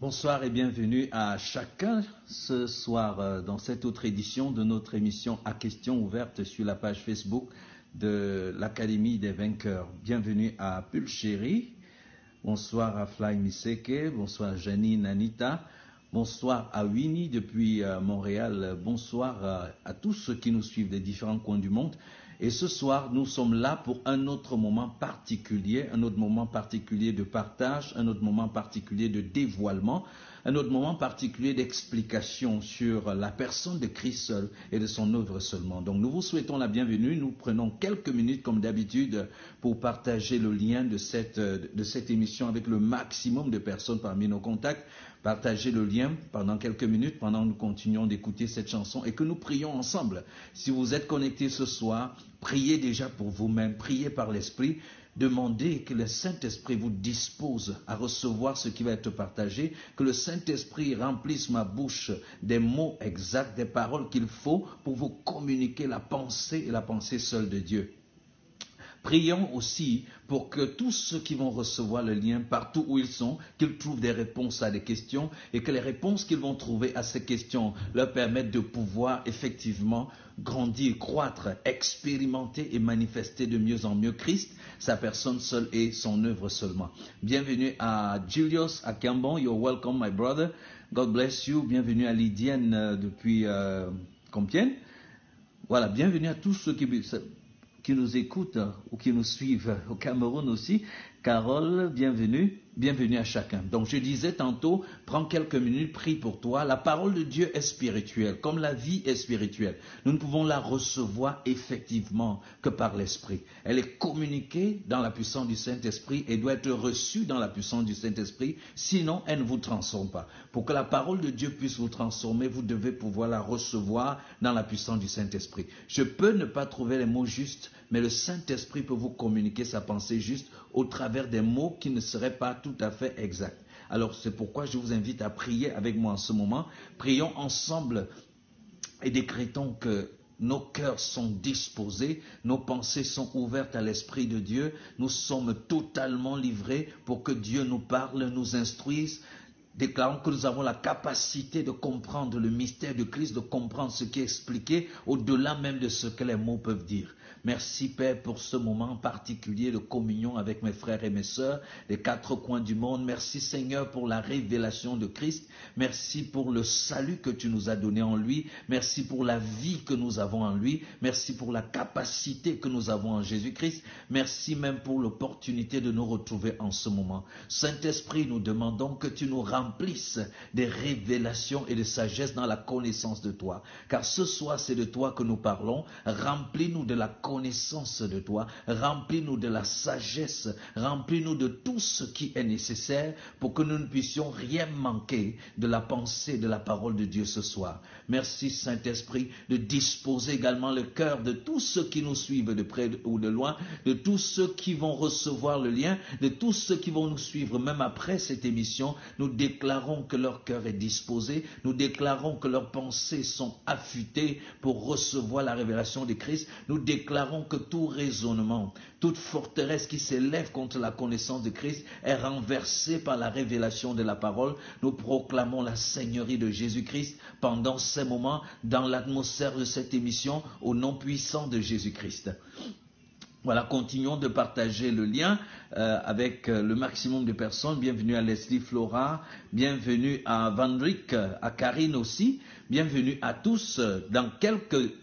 Bonsoir et bienvenue à chacun ce soir dans cette autre édition de notre émission à questions ouvertes sur la page Facebook de l'Académie des Vainqueurs. Bienvenue à Pulchéry, bonsoir à Fly Miseke, bonsoir à Janine Anita, bonsoir à Winnie depuis Montréal, bonsoir à tous ceux qui nous suivent des différents coins du monde. Et ce soir, nous sommes là pour un autre moment particulier de partage, un autre moment particulier de dévoilement, un autre moment particulier d'explication sur la personne de Christ seul et de son œuvre seulement. Donc nous vous souhaitons la bienvenue, nous prenons quelques minutes comme d'habitude pour partager le lien de cette émission avec le maximum de personnes parmi nos contacts. Partagez le lien pendant quelques minutes, pendant que nous continuons d'écouter cette chanson et que nous prions ensemble. Si vous êtes connectés ce soir, priez déjà pour vous-même, priez par l'Esprit, demandez que le Saint-Esprit vous dispose à recevoir ce qui va être partagé, que le Saint-Esprit remplisse ma bouche des mots exacts, des paroles qu'il faut pour vous communiquer la pensée et la pensée seule de Dieu. Prions aussi pour que tous ceux qui vont recevoir le lien partout où ils sont, qu'ils trouvent des réponses à des questions et que les réponses qu'ils vont trouver à ces questions leur permettent de pouvoir effectivement grandir, croître, expérimenter et manifester de mieux en mieux Christ, sa personne seule et son œuvre seulement. Bienvenue à Julius Akambon, you're welcome my brother, God bless you. Bienvenue à Lydienne depuis Compiègne. Voilà, bienvenue à tous ceux qui nous écoutent ou qui nous suivent au Cameroun aussi. Carole, bienvenue. Bienvenue à chacun. Donc je disais tantôt, prends quelques minutes, prie pour toi. La parole de Dieu est spirituelle, comme la vie est spirituelle. Nous ne pouvons la recevoir effectivement que par l'Esprit. Elle est communiquée dans la puissance du Saint-Esprit et doit être reçue dans la puissance du Saint-Esprit, sinon elle ne vous transforme pas. Pour que la parole de Dieu puisse vous transformer, vous devez pouvoir la recevoir dans la puissance du Saint-Esprit. Je peux ne pas trouver les mots justes, mais le Saint-Esprit peut vous communiquer sa pensée juste au travers des mots qui ne seraient pas tout à fait exacts. Alors c'est pourquoi je vous invite à prier avec moi en ce moment. Prions ensemble et décrétons que nos cœurs sont disposés, nos pensées sont ouvertes à l'Esprit de Dieu. Nous sommes totalement livrés pour que Dieu nous parle, nous instruise. Déclarons que nous avons la capacité de comprendre le mystère de Christ, de comprendre ce qui est expliqué au-delà même de ce que les mots peuvent dire. Merci Père pour ce moment particulier de communion avec mes frères et mes sœurs des quatre coins du monde. Merci Seigneur pour la révélation de Christ. Merci pour le salut que tu nous as donné en lui. Merci pour la vie que nous avons en lui. Merci pour la capacité que nous avons en Jésus-Christ. Merci même pour l'opportunité de nous retrouver en ce moment. Saint-Esprit, nous demandons que tu nous remplisses des révélations et de sagesse dans la connaissance de toi. Car ce soir, c'est de toi que nous parlons. Remplis-nous de la connaissance de toi, remplis-nous de la sagesse, remplis-nous de tout ce qui est nécessaire pour que nous ne puissions rien manquer de la pensée, de la parole de Dieu ce soir. Merci Saint-Esprit de disposer également le cœur de tous ceux qui nous suivent de près ou de loin, de tous ceux qui vont recevoir le lien, de tous ceux qui vont nous suivre même après cette émission. Nous déclarons que leur cœur est disposé, nous déclarons que leurs pensées sont affûtées pour recevoir la révélation de Christ. Nous déclarons que tout raisonnement, toute forteresse qui s'élève contre la connaissance de Christ est renversée par la révélation de la parole. Nous proclamons la Seigneurie de Jésus-Christ pendant ces moments dans l'atmosphère de cette émission au nom puissant de Jésus-Christ. Voilà, continuons de partager le lien avec le maximum de personnes. Bienvenue à Leslie Flora, bienvenue à Vandrick, à Karine aussi, bienvenue à tous. Dans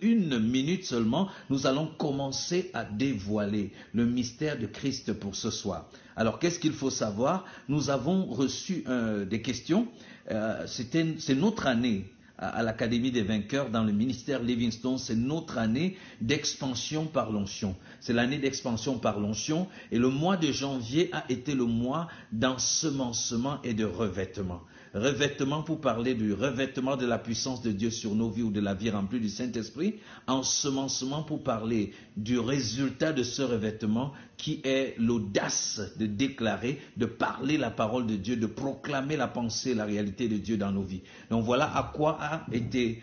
une minute seulement, nous allons commencer à dévoiler le mystère de Christ pour ce soir. Alors, qu'est-ce qu'il faut savoir? Nous avons reçu des questions. C'est notre année à l'Académie des Vainqueurs, dans le ministère Livingstone, c'est notre année d'expansion par l'onction. C'est l'année d'expansion par l'onction et le mois de janvier a été le mois d'ensemencement et de revêtement. Revêtement pour parler du revêtement de la puissance de Dieu sur nos vies ou de la vie remplie du Saint-Esprit. Ensemencement pour parler du résultat de ce revêtement qui est l'audace de déclarer, de parler la parole de Dieu, de proclamer la pensée, la réalité de Dieu dans nos vies. Donc voilà à quoi a été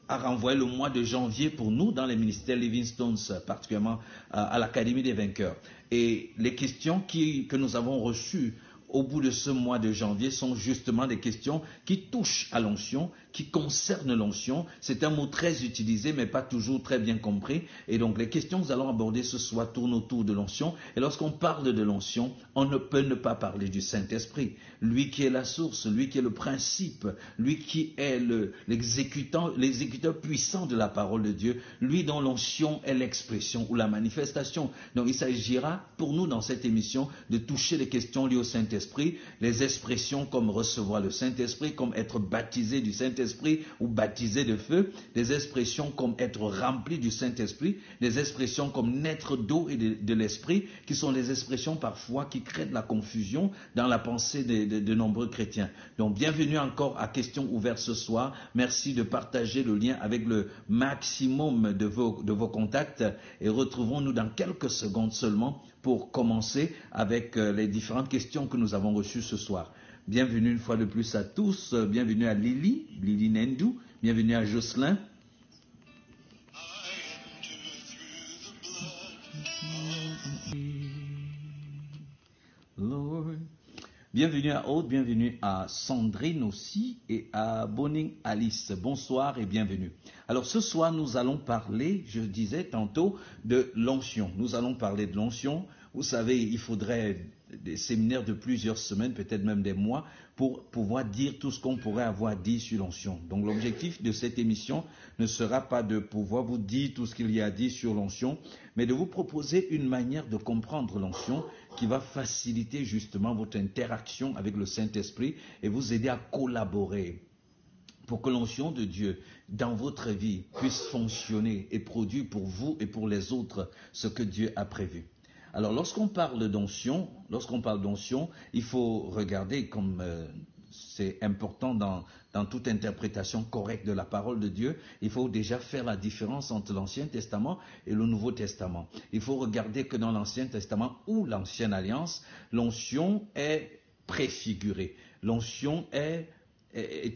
renvoyé le mois de janvier pour nous dans les ministères Livingstone, particulièrement à l'Académie des Vainqueurs. Et les questions que nous avons reçues au bout de ce mois de janvier sont justement des questions qui touchent à l'onction, qui concernent l'onction. C'est un mot très utilisé, mais pas toujours très bien compris. Et donc, les questions que nous allons aborder ce soir tournent autour de l'onction. Et lorsqu'on parle de l'onction, on ne peut ne pas parler du Saint-Esprit. Lui qui est la source, lui qui est le principe, lui qui est l'exécuteur puissant de la parole de Dieu, lui dont l'onction est l'expression ou la manifestation. Donc, il s'agira pour nous dans cette émission de toucher les questions liées au Saint-Esprit, les expressions comme recevoir le Saint-Esprit, comme être baptisé du Saint-Esprit ou baptisé de feu, des expressions comme être rempli du Saint-Esprit, des expressions comme naître d'eau et de l'Esprit, qui sont des expressions parfois qui créent de la confusion dans la pensée de nombreux chrétiens. Donc bienvenue encore à Questions ouvertes ce soir. Merci de partager le lien avec le maximum de vos contacts et retrouvons-nous dans quelques secondes seulement pour commencer avec les différentes questions que nous avons reçues ce soir. Bienvenue une fois de plus à tous, bienvenue à Lily Nendou, bienvenue à Jocelyn. Lord. Bienvenue à Aude, bienvenue à Sandrine aussi et à Boning Alice. Bonsoir et bienvenue. Alors ce soir, nous allons parler, je disais tantôt, de l'onction. Nous allons parler de l'onction. Vous savez, il faudrait des séminaires de plusieurs semaines, peut-être même des mois, pour pouvoir dire tout ce qu'on pourrait avoir dit sur l'onction. Donc l'objectif de cette émission ne sera pas de pouvoir vous dire tout ce qu'il y a à dire sur l'onction, mais de vous proposer une manière de comprendre l'onction qui va faciliter justement votre interaction avec le Saint-Esprit et vous aider à collaborer pour que l'onction de Dieu dans votre vie puisse fonctionner et produire pour vous et pour les autres ce que Dieu a prévu. Alors lorsqu'on parle d'onction, il faut regarder comme c'est important dans toute interprétation correcte de la parole de Dieu, il faut déjà faire la différence entre l'Ancien Testament et le Nouveau Testament. Il faut regarder que dans l'Ancien Testament ou l'Ancienne Alliance, l'onction est préfigurée. L'onction est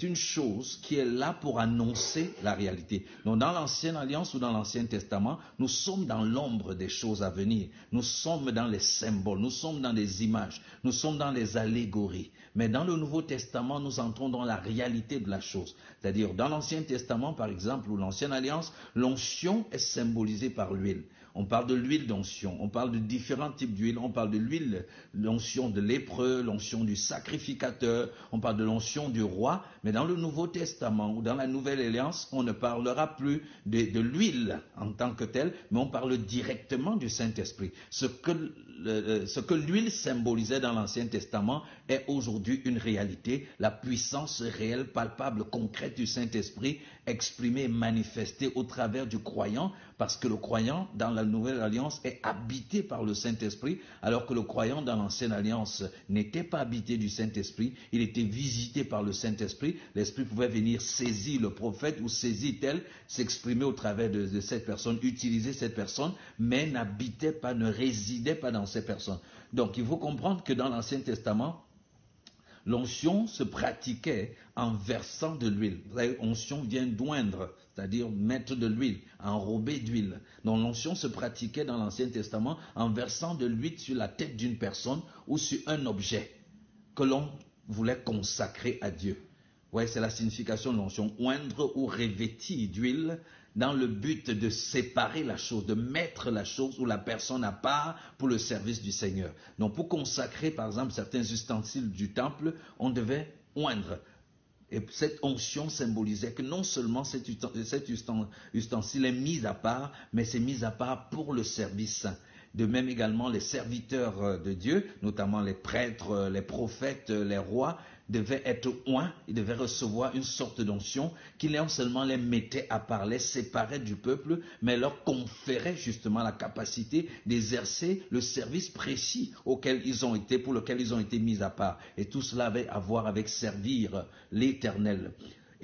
une chose qui est là pour annoncer la réalité. Donc dans l'Ancienne Alliance ou dans l'Ancien Testament, nous sommes dans l'ombre des choses à venir. Nous sommes dans les symboles, nous sommes dans les images, nous sommes dans les allégories. Mais dans le Nouveau Testament, nous entrons dans la réalité de la chose. C'est-à-dire dans l'Ancien Testament, par exemple, ou l'Ancienne Alliance, l'onction est symbolisée par l'huile. On parle de l'huile d'onction, on parle de différents types d'huile, on parle de l'huile, l'onction de lépreux, l'onction du sacrificateur, on parle de l'onction du roi, mais dans le Nouveau Testament ou dans la Nouvelle Alliance, on ne parlera plus de l'huile en tant que telle, mais on parle directement du Saint-Esprit. Ce que l'huile symbolisait dans l'Ancien Testament est aujourd'hui une réalité, la puissance réelle, palpable, concrète du Saint-Esprit, exprimée, manifestée au travers du croyant, parce que le croyant dans la Nouvelle Alliance est habité par le Saint-Esprit, alors que le croyant dans l'Ancienne Alliance n'était pas habité du Saint-Esprit, il était visité par le Saint-Esprit, l'Esprit pouvait venir saisir le prophète ou saisir tel, s'exprimer au travers de cette personne, utiliser cette personne, mais n'habitait pas, ne résidait pas dans ces personnes. Donc il faut comprendre que dans l'Ancien Testament, l'onction se pratiquait en versant de l'huile. L'onction vient d'oindre, c'est-à-dire mettre de l'huile, enrober d'huile. Donc l'onction se pratiquait dans l'Ancien Testament en versant de l'huile sur la tête d'une personne ou sur un objet que l'on voulait consacrer à Dieu. Ouais, c'est la signification de l'onction. Oindre ou revêtir d'huile dans le but de séparer la chose, de mettre la chose ou la personne à part pour le service du Seigneur. Donc pour consacrer par exemple certains ustensiles du temple, on devait oindre. Et cette onction symbolisait que non seulement cet ustensile est mis à part, mais c'est mis à part pour le service saint. De même également les serviteurs de Dieu, notamment les prêtres, les prophètes, les rois, devaient être oints, ils devaient recevoir une sorte d'onction qui non seulement les mettait à part, les séparait du peuple, mais leur conférait justement la capacité d'exercer le service précis pour lequel ils ont été mis à part. Et tout cela avait à voir avec servir l'Éternel.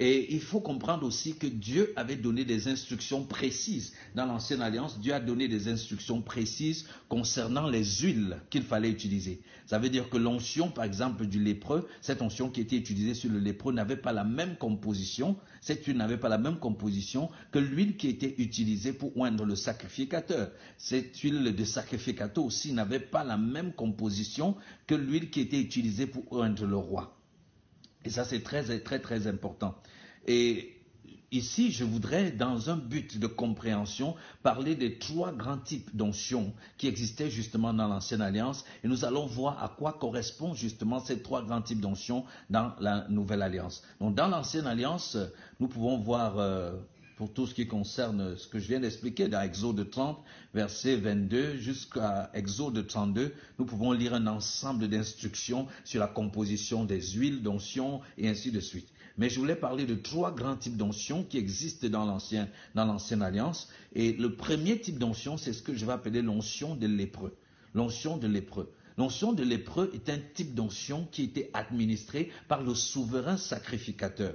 Et il faut comprendre aussi que Dieu avait donné des instructions précises. Dans l'Ancienne Alliance, Dieu a donné des instructions précises concernant les huiles qu'il fallait utiliser. Ça veut dire que l'onction, par exemple, du lépreux, cette onction qui était utilisée sur le lépreux n'avait pas la même composition, cette huile n'avait pas la même composition que l'huile qui était utilisée pour oindre le sacrificateur. Cette huile de sacrificateur aussi n'avait pas la même composition que l'huile qui était utilisée pour oindre le roi. Et ça, c'est très, très, très important. Et ici, je voudrais, dans un but de compréhension, parler des 3 grands types d'onction qui existaient justement dans l'Ancienne Alliance. Et nous allons voir à quoi correspondent justement ces 3 grands types d'onction dans la Nouvelle Alliance. Donc, dans l'Ancienne Alliance, nous pouvons voir... pour tout ce qui concerne ce que je viens d'expliquer dans Exode 30, verset 22 jusqu'à Exode 32, nous pouvons lire un ensemble d'instructions sur la composition des huiles d'onction et ainsi de suite. Mais je voulais parler de 3 grands types d'onction qui existent dans l'Ancienne Alliance. Et le premier type d'onction, c'est ce que je vais appeler l'onction de lépreux. L'onction de lépreux. L'onction de lépreux est un type d'onction qui était administré par le souverain sacrificateur,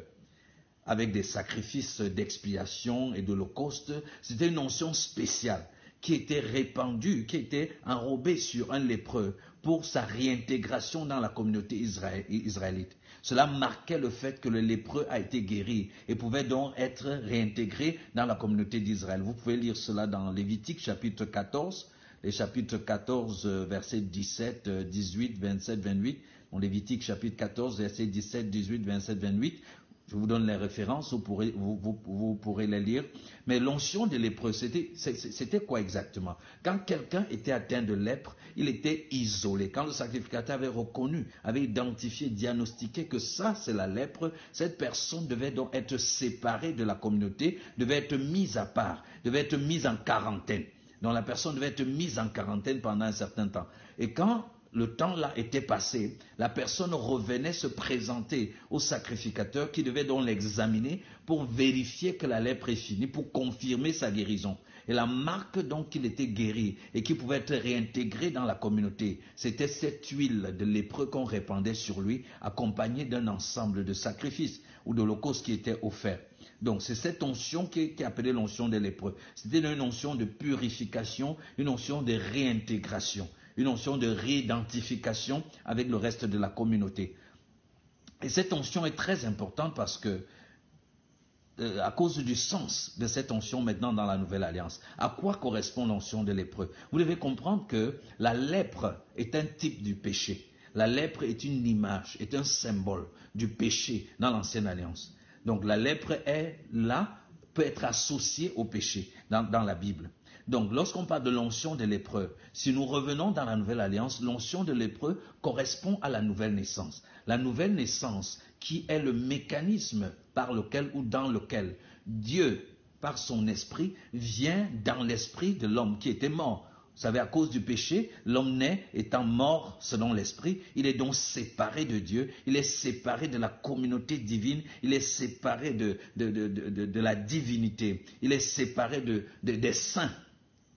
avec des sacrifices d'expiation et d'holocauste. C'était une onction spéciale qui était répandue, qui était enrobée sur un lépreux pour sa réintégration dans la communauté israélite. Cela marquait le fait que le lépreux a été guéri et pouvait donc être réintégré dans la communauté d'Israël. Vous pouvez lire cela dans Lévitique chapitre 14, les chapitres 14, versets 17, 18, 27, 28. Bon, Lévitique chapitre 14, versets 17, 18, 27, 28. Je vous donne les références, vous pourrez les lire. Mais l'onction de lépreux, c'était quoi exactement? Quand quelqu'un était atteint de lèpre, il était isolé. Quand le sacrificateur avait reconnu, avait identifié, diagnostiqué que ça c'est la lèpre, cette personne devait donc être séparée de la communauté, devait être mise à part, devait être mise en quarantaine. Donc la personne devait être mise en quarantaine pendant un certain temps. Et quand le temps là était passé, la personne revenait se présenter au sacrificateur qui devait donc l'examiner pour vérifier que la lèpre est finie, pour confirmer sa guérison. Et la marque donc qu'il était guéri et qu'il pouvait être réintégré dans la communauté, c'était cette huile de lépreux qu'on répandait sur lui, accompagnée d'un ensemble de sacrifices ou d'holocaustes qui étaient offerts. Donc c'est cette onction qui est appelée l'onction des lépreux. C'était une onction de purification, une onction de réintégration, une onction de réidentification avec le reste de la communauté. Et cette onction est très importante parce que, à cause du sens de cette onction maintenant dans la Nouvelle Alliance, à quoi correspond l'onction de lépreux? Vous devez comprendre que la lèpre est un type du péché. La lèpre est une image, est un symbole du péché dans l'Ancienne Alliance. Donc la lèpre est là, peut être associée au péché dans la Bible. Donc, lorsqu'on parle de l'onction de lépreux, si nous revenons dans la Nouvelle Alliance, l'onction de lépreux correspond à la nouvelle naissance. La nouvelle naissance qui est le mécanisme par lequel ou dans lequel Dieu, par son esprit, vient dans l'esprit de l'homme qui était mort. Vous savez, à cause du péché, l'homme naît étant mort selon l'esprit. Il est donc séparé de Dieu, il est séparé de la communauté divine, il est séparé de la divinité, il est séparé des saints.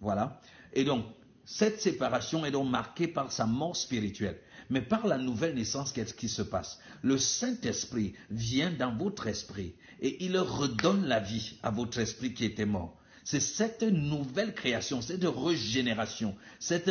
Voilà. Et donc, cette séparation est donc marquée par sa mort spirituelle. Mais par la nouvelle naissance, qu'est-ce qui se passe? Le Saint-Esprit vient dans votre esprit et il redonne la vie à votre esprit qui était mort. C'est cette nouvelle création, cette régénération, cette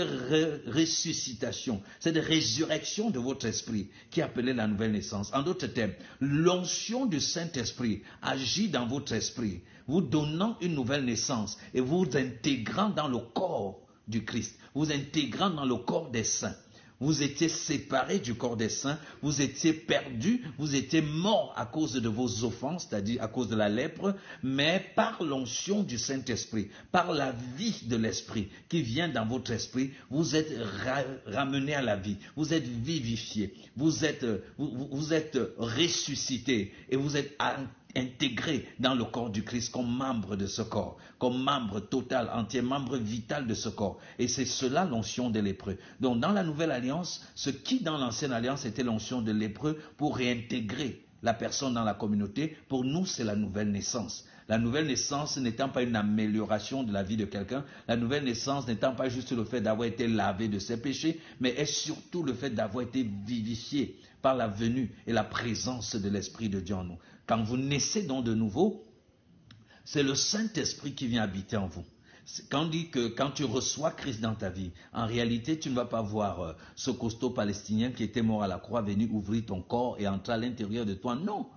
ressuscitation, cette résurrection de votre esprit qui est appelée la nouvelle naissance. En d'autres termes, l'onction du Saint-Esprit agit dans votre esprit, vous donnant une nouvelle naissance et vous intégrant dans le corps du Christ, vous intégrant dans le corps des saints. Vous étiez séparés du corps des saints, vous étiez perdus, vous étiez morts à cause de vos offenses, c'est-à-dire à cause de la lèpre, mais par l'onction du Saint-Esprit, par la vie de l'Esprit qui vient dans votre esprit, vous êtes ramenés à la vie, vous êtes vivifiés, vous êtes ressuscités et vous êtes intégré dans le corps du Christ comme membre de ce corps, comme membre total, entier, membre vital de ce corps. Et c'est cela l'onction des lépreux. Donc dans la Nouvelle Alliance, ce qui dans l'Ancienne Alliance était l'onction de lépreux pour réintégrer la personne dans la communauté, pour nous, c'est la nouvelle naissance. La nouvelle naissance n'étant pas une amélioration de la vie de quelqu'un, la nouvelle naissance n'étant pas juste le fait d'avoir été lavé de ses péchés, mais est surtout le fait d'avoir été vivifié par la venue et la présence de l'Esprit de Dieu en nous. Quand vous naissez donc de nouveau, c'est le Saint-Esprit qui vient habiter en vous. Quand on dit que quand tu reçois Christ dans ta vie, en réalité, tu ne vas pas voir ce costaud palestinien qui était mort à la croix venir ouvrir ton corps et entrer à l'intérieur de toi. Non.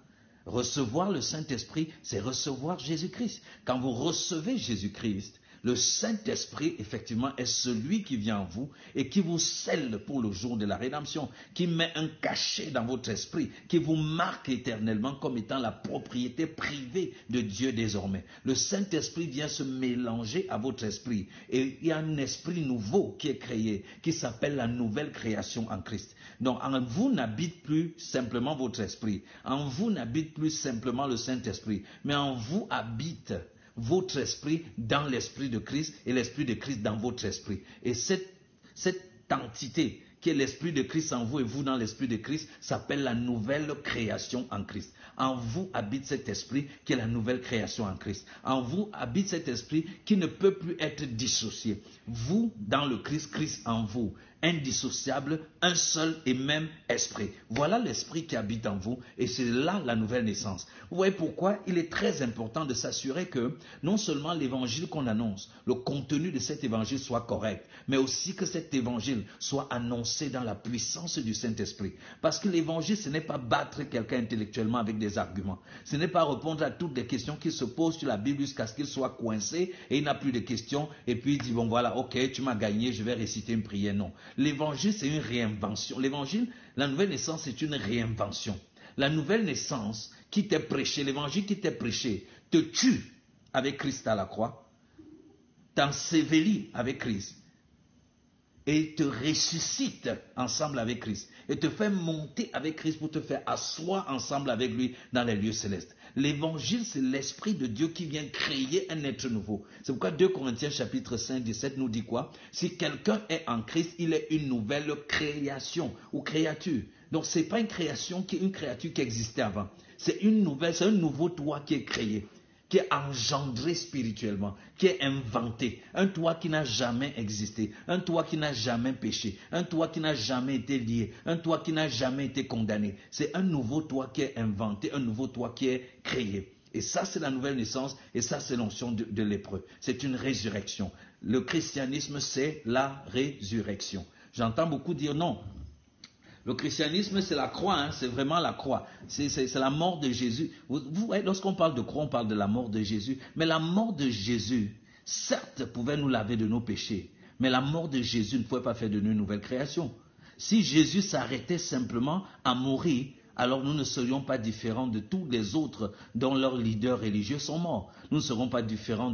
Recevoir le Saint-Esprit, c'est recevoir Jésus-Christ. Quand vous recevez Jésus-Christ, le Saint-Esprit, effectivement, est celui qui vient en vous et qui vous scelle pour le jour de la rédemption, qui met un cachet dans votre esprit, qui vous marque éternellement comme étant la propriété privée de Dieu désormais. Le Saint-Esprit vient se mélanger à votre esprit et il y a un esprit nouveau qui est créé, qui s'appelle la nouvelle création en Christ. Donc en vous n'habite plus simplement votre esprit, en vous n'habite plus simplement le Saint-Esprit, mais en vous habite votre esprit dans l'esprit de Christ et l'esprit de Christ dans votre esprit. Et cette entité qui est l'esprit de Christ en vous et vous dans l'esprit de Christ s'appelle la nouvelle création en Christ. En vous habite cet esprit qui est la nouvelle création en Christ. En vous habite cet esprit qui ne peut plus être dissocié. Vous dans le Christ, Christ en vous. Indissociable, un seul et même esprit. Voilà l'esprit qui habite en vous et c'est là la nouvelle naissance. Vous voyez pourquoi il est très important de s'assurer que non seulement l'évangile qu'on annonce, le contenu de cet évangile soit correct, mais aussi que cet évangile soit annoncé dans la puissance du Saint-Esprit. Parce que l'évangile, ce n'est pas battre quelqu'un intellectuellement avec des arguments. Ce n'est pas répondre à toutes les questions qu'il se pose sur la Bible jusqu'à ce qu'il soit coincé et il n'a plus de questions et puis il dit bon voilà, ok, tu m'as gagné, je vais réciter une prière. Non. L'évangile, c'est une réinvention. L'évangile, la nouvelle naissance, c'est une réinvention. La nouvelle naissance qui t'est prêchée, l'évangile qui t'est prêché, te tue avec Christ à la croix, t'ensevelit avec Christ et te ressuscite ensemble avec Christ et te fait monter avec Christ pour te faire asseoir ensemble avec lui dans les lieux célestes. L'évangile, c'est l'Esprit de Dieu qui vient créer un être nouveau. C'est pourquoi 2 Corinthiens chapitre 5, 17 nous dit quoi? Si quelqu'un est en Christ, il est une nouvelle création ou créature. Donc, ce n'est pas une création une créature qui existait avant. C'est un nouveau toi qui est créé, qui est engendré spirituellement, qui est inventé, un toi qui n'a jamais existé, un toi qui n'a jamais péché, un toi qui n'a jamais été lié, un toi qui n'a jamais été condamné. C'est un nouveau toi qui est inventé, un nouveau toi qui est créé. Et ça, c'est la nouvelle naissance, et ça, c'est l'onction de lépreux. C'est une résurrection. Le christianisme, c'est la résurrection. J'entends beaucoup dire non. Le christianisme, c'est la croix, hein, c'est vraiment la croix. C'est la mort de Jésus. Vous voyez, lorsqu'on parle de croix, on parle de la mort de Jésus. Mais la mort de Jésus, certes, pouvait nous laver de nos péchés. Mais la mort de Jésus ne pouvait pas faire de nous une nouvelle création. Si Jésus s'arrêtait simplement à mourir, alors nous ne serions pas différents de tous les autres dont leurs leaders religieux sont morts. Nous ne serons pas différents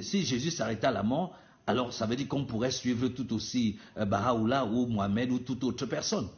si Jésus s'arrêtait à la mort, alors ça veut dire qu'on pourrait suivre tout aussi Baha'u'llah ou Mohamed ou toute autre personne.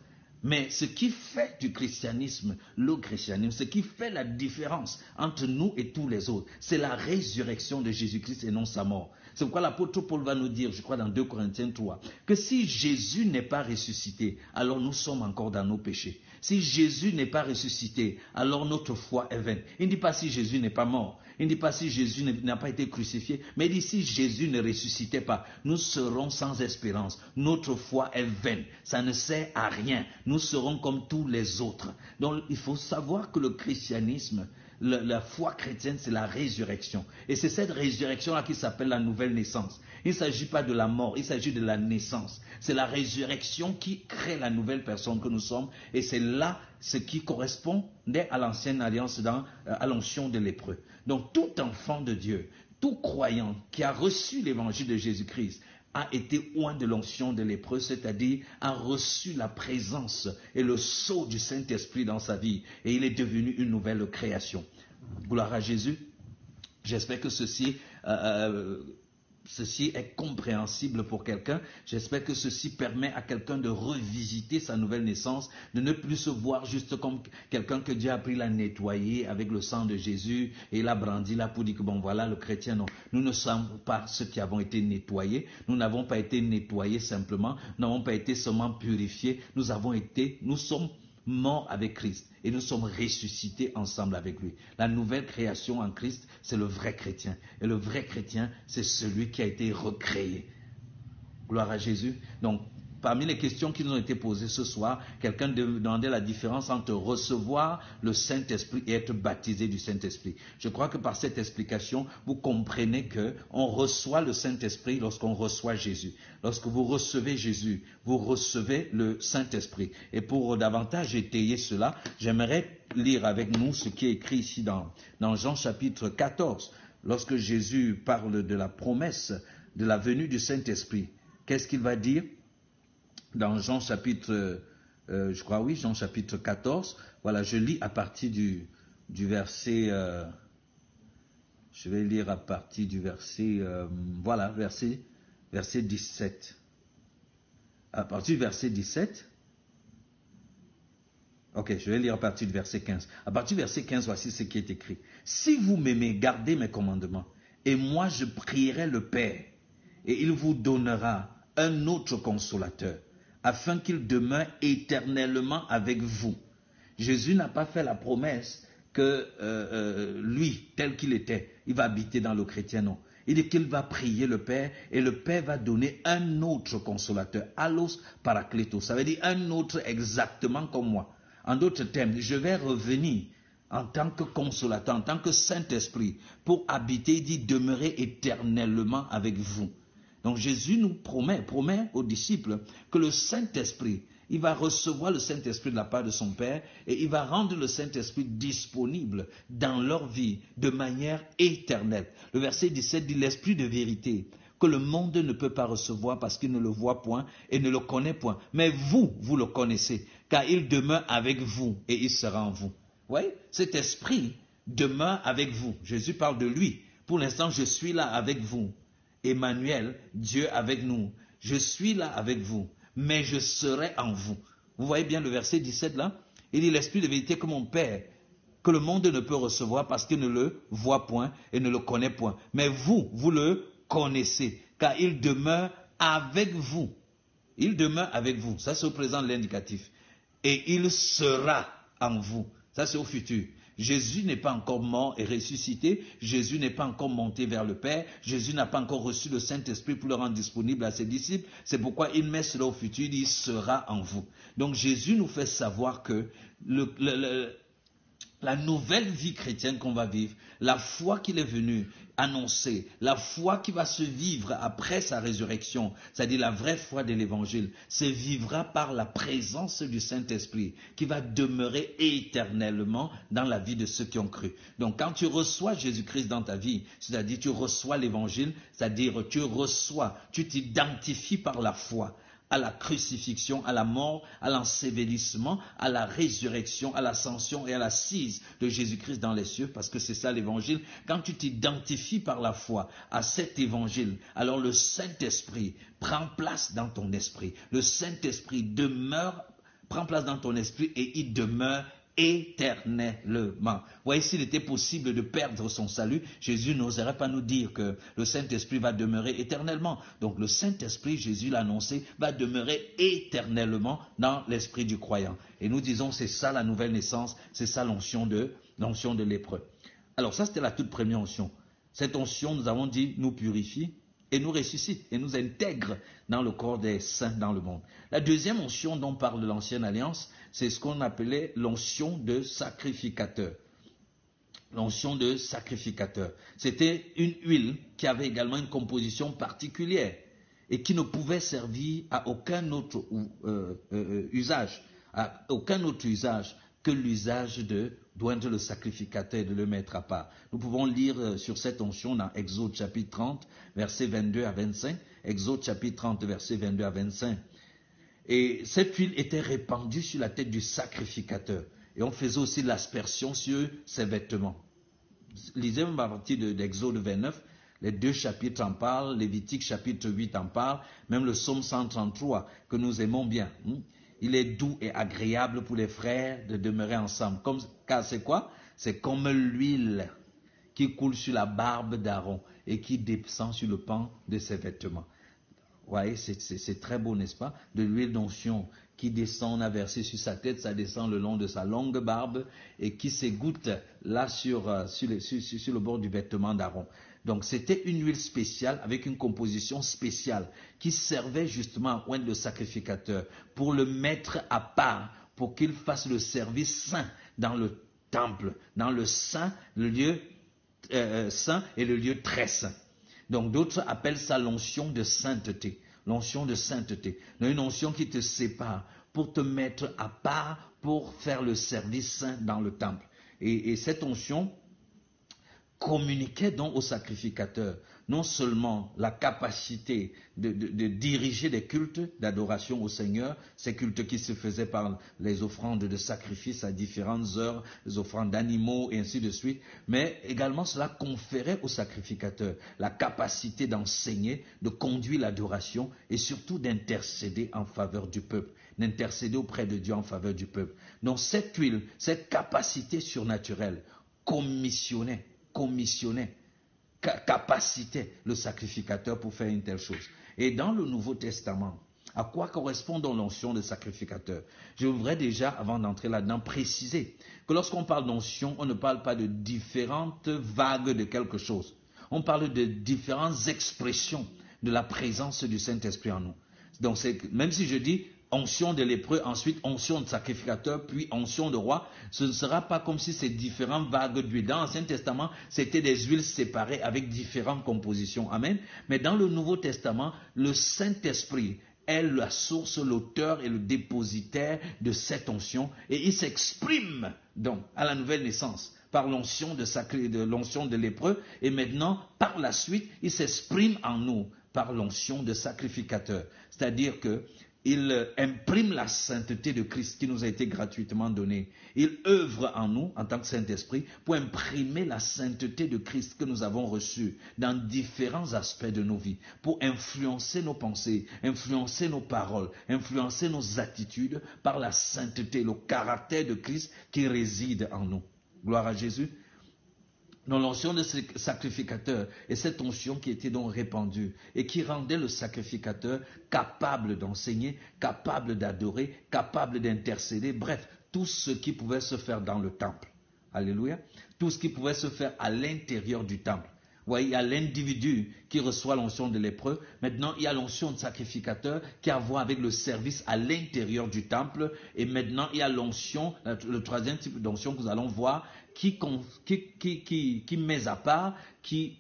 Mais ce qui fait du christianisme, le christianisme, ce qui fait la différence entre nous et tous les autres, c'est la résurrection de Jésus-Christ et non sa mort. C'est pourquoi l'apôtre Paul va nous dire, je crois dans 2 Corinthiens 3, que si Jésus n'est pas ressuscité, alors nous sommes encore dans nos péchés. Si Jésus n'est pas ressuscité, alors notre foi est vaine. Il ne dit pas si Jésus n'est pas mort. Il ne dit pas si Jésus n'a pas été crucifié, mais il dit si Jésus ne ressuscitait pas, nous serons sans espérance. Notre foi est vaine. Ça ne sert à rien. Nous serons comme tous les autres. Donc il faut savoir que le christianisme, la foi chrétienne, c'est la résurrection. Et c'est cette résurrection-là qui s'appelle la nouvelle naissance. Il ne s'agit pas de la mort, il s'agit de la naissance. C'est la résurrection qui crée la nouvelle personne que nous sommes. Et c'est là ce qui correspondait à l'ancienne alliance, à l'onction de lépreux. Donc tout enfant de Dieu, tout croyant qui a reçu l'évangile de Jésus-Christ, a été oint de l'onction de lépreux, c'est-à-dire a reçu la présence et le sceau du Saint-Esprit dans sa vie. Et il est devenu une nouvelle création. Gloire à Jésus. J'espère que ceci est compréhensible pour quelqu'un. J'espère que ceci permet à quelqu'un de revisiter sa nouvelle naissance, de ne plus se voir juste comme quelqu'un que Dieu a pris l'a nettoyé avec le sang de Jésus et l'a brandi là pour dire que bon voilà le chrétien. Non, nous ne sommes pas ceux qui avons été nettoyés. Nous n'avons pas été nettoyés simplement. Nous n'avons pas été seulement purifiés. Nous sommes morts avec Christ et nous sommes ressuscités ensemble avec lui. La nouvelle création en Christ, c'est le vrai chrétien. Et le vrai chrétien, c'est celui qui a été recréé. Gloire à Jésus. Donc, parmi les questions qui nous ont été posées ce soir, quelqu'un demandait la différence entre recevoir le Saint-Esprit et être baptisé du Saint-Esprit. Je crois que par cette explication, vous comprenez qu'on reçoit le Saint-Esprit lorsqu'on reçoit Jésus. Lorsque vous recevez Jésus, vous recevez le Saint-Esprit. Et pour davantage étayer cela, j'aimerais lire avec nous ce qui est écrit ici dans Jean chapitre 14. Lorsque Jésus parle de la promesse de la venue du Saint-Esprit, qu'est-ce qu'il va dire? Dans Jean chapitre, Jean chapitre 14, voilà, je lis à partir du verset, je vais lire à partir du verset, verset 17. À partir du verset 17, ok, je vais lire à partir du verset 15. À partir du verset 15, voici ce qui est écrit. Si vous m'aimez, gardez mes commandements, et moi je prierai le Père, et il vous donnera un autre consolateur, afin qu'il demeure éternellement avec vous. Jésus n'a pas fait la promesse que lui, tel qu'il était, il va habiter dans le chrétien, non. Il dit qu'il va prier le Père et le Père va donner un autre consolateur, allos parakletos, ça veut dire un autre exactement comme moi. En d'autres termes, je vais revenir en tant que consolateur, en tant que Saint-Esprit, pour habiter, il dit, demeurer éternellement avec vous. Donc Jésus nous promet aux disciples que le Saint-Esprit, il va recevoir le Saint-Esprit de la part de son Père et il va rendre le Saint-Esprit disponible dans leur vie de manière éternelle. Le verset 17 dit l'Esprit de vérité que le monde ne peut pas recevoir parce qu'il ne le voit point et ne le connaît point. Mais vous, vous le connaissez car il demeure avec vous et il sera en vous. Vous voyez, cet Esprit demeure avec vous. Jésus parle de lui. Pour l'instant, je suis là avec vous. Emmanuel, Dieu avec nous. Je suis là avec vous, mais je serai en vous. Vous voyez bien le verset 17 là? Il dit l'Esprit de vérité que mon Père, que le monde ne peut recevoir parce qu'il ne le voit point et ne le connaît point. Mais vous, vous le connaissez, car il demeure avec vous. Il demeure avec vous. Ça c'est au présent de l'indicatif. Et il sera en vous. Ça c'est au futur. Jésus n'est pas encore mort et ressuscité. Jésus n'est pas encore monté vers le Père. Jésus n'a pas encore reçu le Saint-Esprit pour le rendre disponible à ses disciples. C'est pourquoi il met cela au futur. Il sera en vous. Donc Jésus nous fait savoir que la nouvelle vie chrétienne qu'on va vivre, la foi qu'il est venu annoncer, la foi qui va se vivre après sa résurrection, c'est-à-dire la vraie foi de l'évangile, se vivra par la présence du Saint-Esprit qui va demeurer éternellement dans la vie de ceux qui ont cru. Donc quand tu reçois Jésus-Christ dans ta vie, c'est-à-dire tu reçois l'évangile, c'est-à-dire tu t'identifies par la foi à la crucifixion, à la mort, à l'ensevelissement, à la résurrection, à l'ascension et à l'assise de Jésus-Christ dans les cieux, parce que c'est ça l'évangile. Quand tu t'identifies par la foi à cet évangile, alors le Saint-Esprit prend place dans ton esprit. Le Saint-Esprit prend place dans ton esprit et il demeure éternellement. Vous voyez, s'il était possible de perdre son salut, Jésus n'oserait pas nous dire que le Saint-Esprit va demeurer éternellement. Donc le Saint-Esprit, Jésus l'a annoncé, va demeurer éternellement dans l'esprit du croyant. Et nous disons, c'est ça la nouvelle naissance, c'est ça l'onction de lépreux. Alors ça, c'était la toute première onction. Cette onction, nous avons dit, nous purifie et nous ressuscite et nous intègre dans le corps des saints dans le monde. La deuxième onction dont parle l'Ancienne Alliance, c'est ce qu'on appelait l'onction de sacrificateur. L'onction de sacrificateur. C'était une huile qui avait également une composition particulière et qui ne pouvait servir à aucun autre usage, que l'usage de d'oindre le sacrificateur et de le mettre à part. Nous pouvons lire sur cette onction dans Exode chapitre 30, versets 22 à 25. Exode chapitre 30, versets 22 à 25. Et cette huile était répandue sur la tête du sacrificateur. Et on faisait aussi l'aspersion sur ses vêtements. Lisez même à partir d'Exode 29, les 2 chapitres en parlent, Lévitique chapitre 8 en parle, même le psaume 133 que nous aimons bien. Il est doux et agréable pour les frères de demeurer ensemble. Car c'est quoi? C'est comme l'huile qui coule sur la barbe d'Aaron et qui descend sur le pan de ses vêtements. voyez, c'est très beau, n'est-ce pas? De l'huile d'onction qui descend, on a versé sur sa tête, ça descend le long de sa longue barbe et qui s'égoutte là sur le bord du vêtement d'Aaron. Donc c'était une huile spéciale avec une composition spéciale qui servait justement à oindre le sacrificateur pour le mettre à part, pour qu'il fasse le service saint dans le temple, dans le saint, le lieu saint et le lieu très saint. Donc d'autres appellent ça l'onction de sainteté. L'onction de sainteté. Une onction qui te sépare pour te mettre à part pour faire le service saint dans le temple. Et cette onction communiquait donc au sacrificateur non seulement la capacité de diriger des cultes d'adoration au Seigneur, ces cultes qui se faisaient par les offrandes de sacrifice à différentes heures, les offrandes d'animaux et ainsi de suite, mais également cela conférait au sacrificateur la capacité d'enseigner, de conduire l'adoration et surtout d'intercéder en faveur du peuple, d'intercéder auprès de Dieu en faveur du peuple. Donc cette huile, cette capacité surnaturelle commissionnait, capacitait le sacrificateur pour faire une telle chose. Et dans le Nouveau Testament, à quoi correspond donc l'onction de sacrificateur? Je voudrais déjà, avant d'entrer là-dedans, préciser que lorsqu'on parle d'onction, on ne parle pas de différentes vagues de quelque chose. On parle de différentes expressions de la présence du Saint-Esprit en nous. Donc, même si je dis onction de lépreux, ensuite onction de sacrificateur, puis onction de roi, ce ne sera pas comme si ces différentes vagues d'huile. Dans l'Ancien Testament, c'était des huiles séparées avec différentes compositions. Amen. Mais dans le Nouveau Testament, le Saint-Esprit est la source, l'auteur et le dépositaire de cette onction. Et il s'exprime donc à la nouvelle naissance par l'onction de lépreux. Et maintenant, par la suite, il s'exprime en nous par l'onction de sacrificateur. C'est-à-dire que il imprime la sainteté de Christ qui nous a été gratuitement donnée. Il œuvre en nous, en tant que Saint-Esprit, pour imprimer la sainteté de Christ que nous avons reçue dans différents aspects de nos vies, pour influencer nos pensées, influencer nos paroles, influencer nos attitudes par la sainteté, le caractère de Christ qui réside en nous. Gloire à Jésus. Donc l'onction de sacrificateur est cette onction qui était donc répandue et qui rendait le sacrificateur capable d'enseigner, capable d'adorer, capable d'intercéder, bref, tout ce qui pouvait se faire dans le temple. Alléluia. Tout ce qui pouvait se faire à l'intérieur du temple. Vous voyez, il y a l'individu qui reçoit l'onction de lépreux. Maintenant, il y a l'onction de sacrificateur qui a à voir avec le service à l'intérieur du temple. Et maintenant, il y a l'onction, le troisième type d'onction que nous allons voir, qui met à part, qui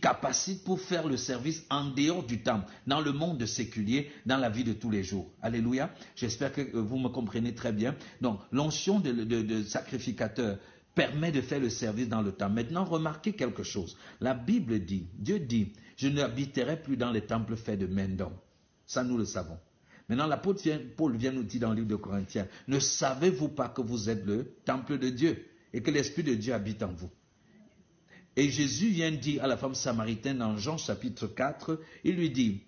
capacite pour faire le service en dehors du temple, dans le monde séculier, dans la vie de tous les jours. Alléluia. J'espère que vous me comprenez très bien. Donc, l'onction de sacrificateur permet de faire le service dans le temple. Maintenant, remarquez quelque chose. La Bible dit, Dieu dit, je n'habiterai plus dans les temples faits de main d'homme. Ça, nous le savons. Maintenant, l'apôtre Paul vient nous dire dans le livre de Corinthiens, ne savez-vous pas que vous êtes le temple de Dieu et que l'Esprit de Dieu habite en vous? Et Jésus vient dire à la femme samaritaine dans Jean chapitre 4, il lui dit,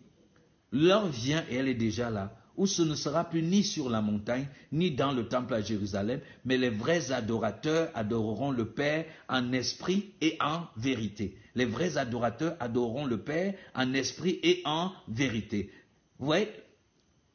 l'heure vient et elle est déjà là, où ce ne sera plus ni sur la montagne, ni dans le temple à Jérusalem, mais les vrais adorateurs adoreront le Père en esprit et en vérité. Les vrais adorateurs adoreront le Père en esprit et en vérité. Vous voyez,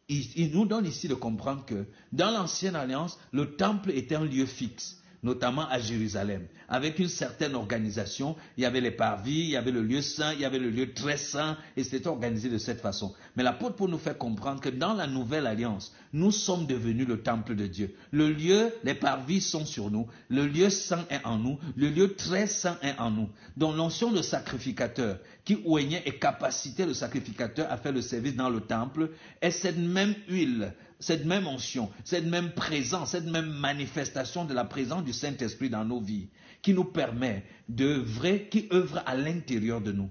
il nous donne ici de comprendre que dans l'Ancienne Alliance, le temple était un lieu fixe, notamment à Jérusalem, avec une certaine organisation. Il y avait les parvis, il y avait le lieu saint, il y avait le lieu très saint, et c'était organisé de cette façon. Mais l'apôtre Paul nous fait comprendre que dans la nouvelle alliance, nous sommes devenus le temple de Dieu. Le lieu, les parvis sont sur nous, le lieu saint est en nous, le lieu très saint est en nous. Donc l'onction de sacrificateur, qui oignait et capacitait le sacrificateur à faire le service dans le temple, est cette même huile, cette même onction, cette même présence, cette même manifestation de la présence du Saint-Esprit dans nos vies, qui nous permet d'œuvrer, qui œuvre à l'intérieur de nous,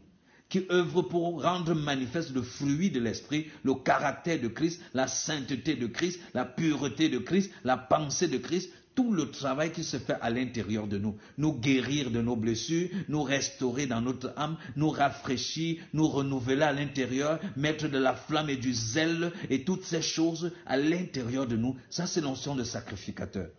qui œuvre pour rendre manifeste le fruit de l'Esprit, le caractère de Christ, la sainteté de Christ, la pureté de Christ, la pensée de Christ, tout le travail qui se fait à l'intérieur de nous, nous guérir de nos blessures, nous restaurer dans notre âme, nous rafraîchir, nous renouveler à l'intérieur, mettre de la flamme et du zèle et toutes ces choses à l'intérieur de nous. Ça, c'est l'onction de sacrificateur.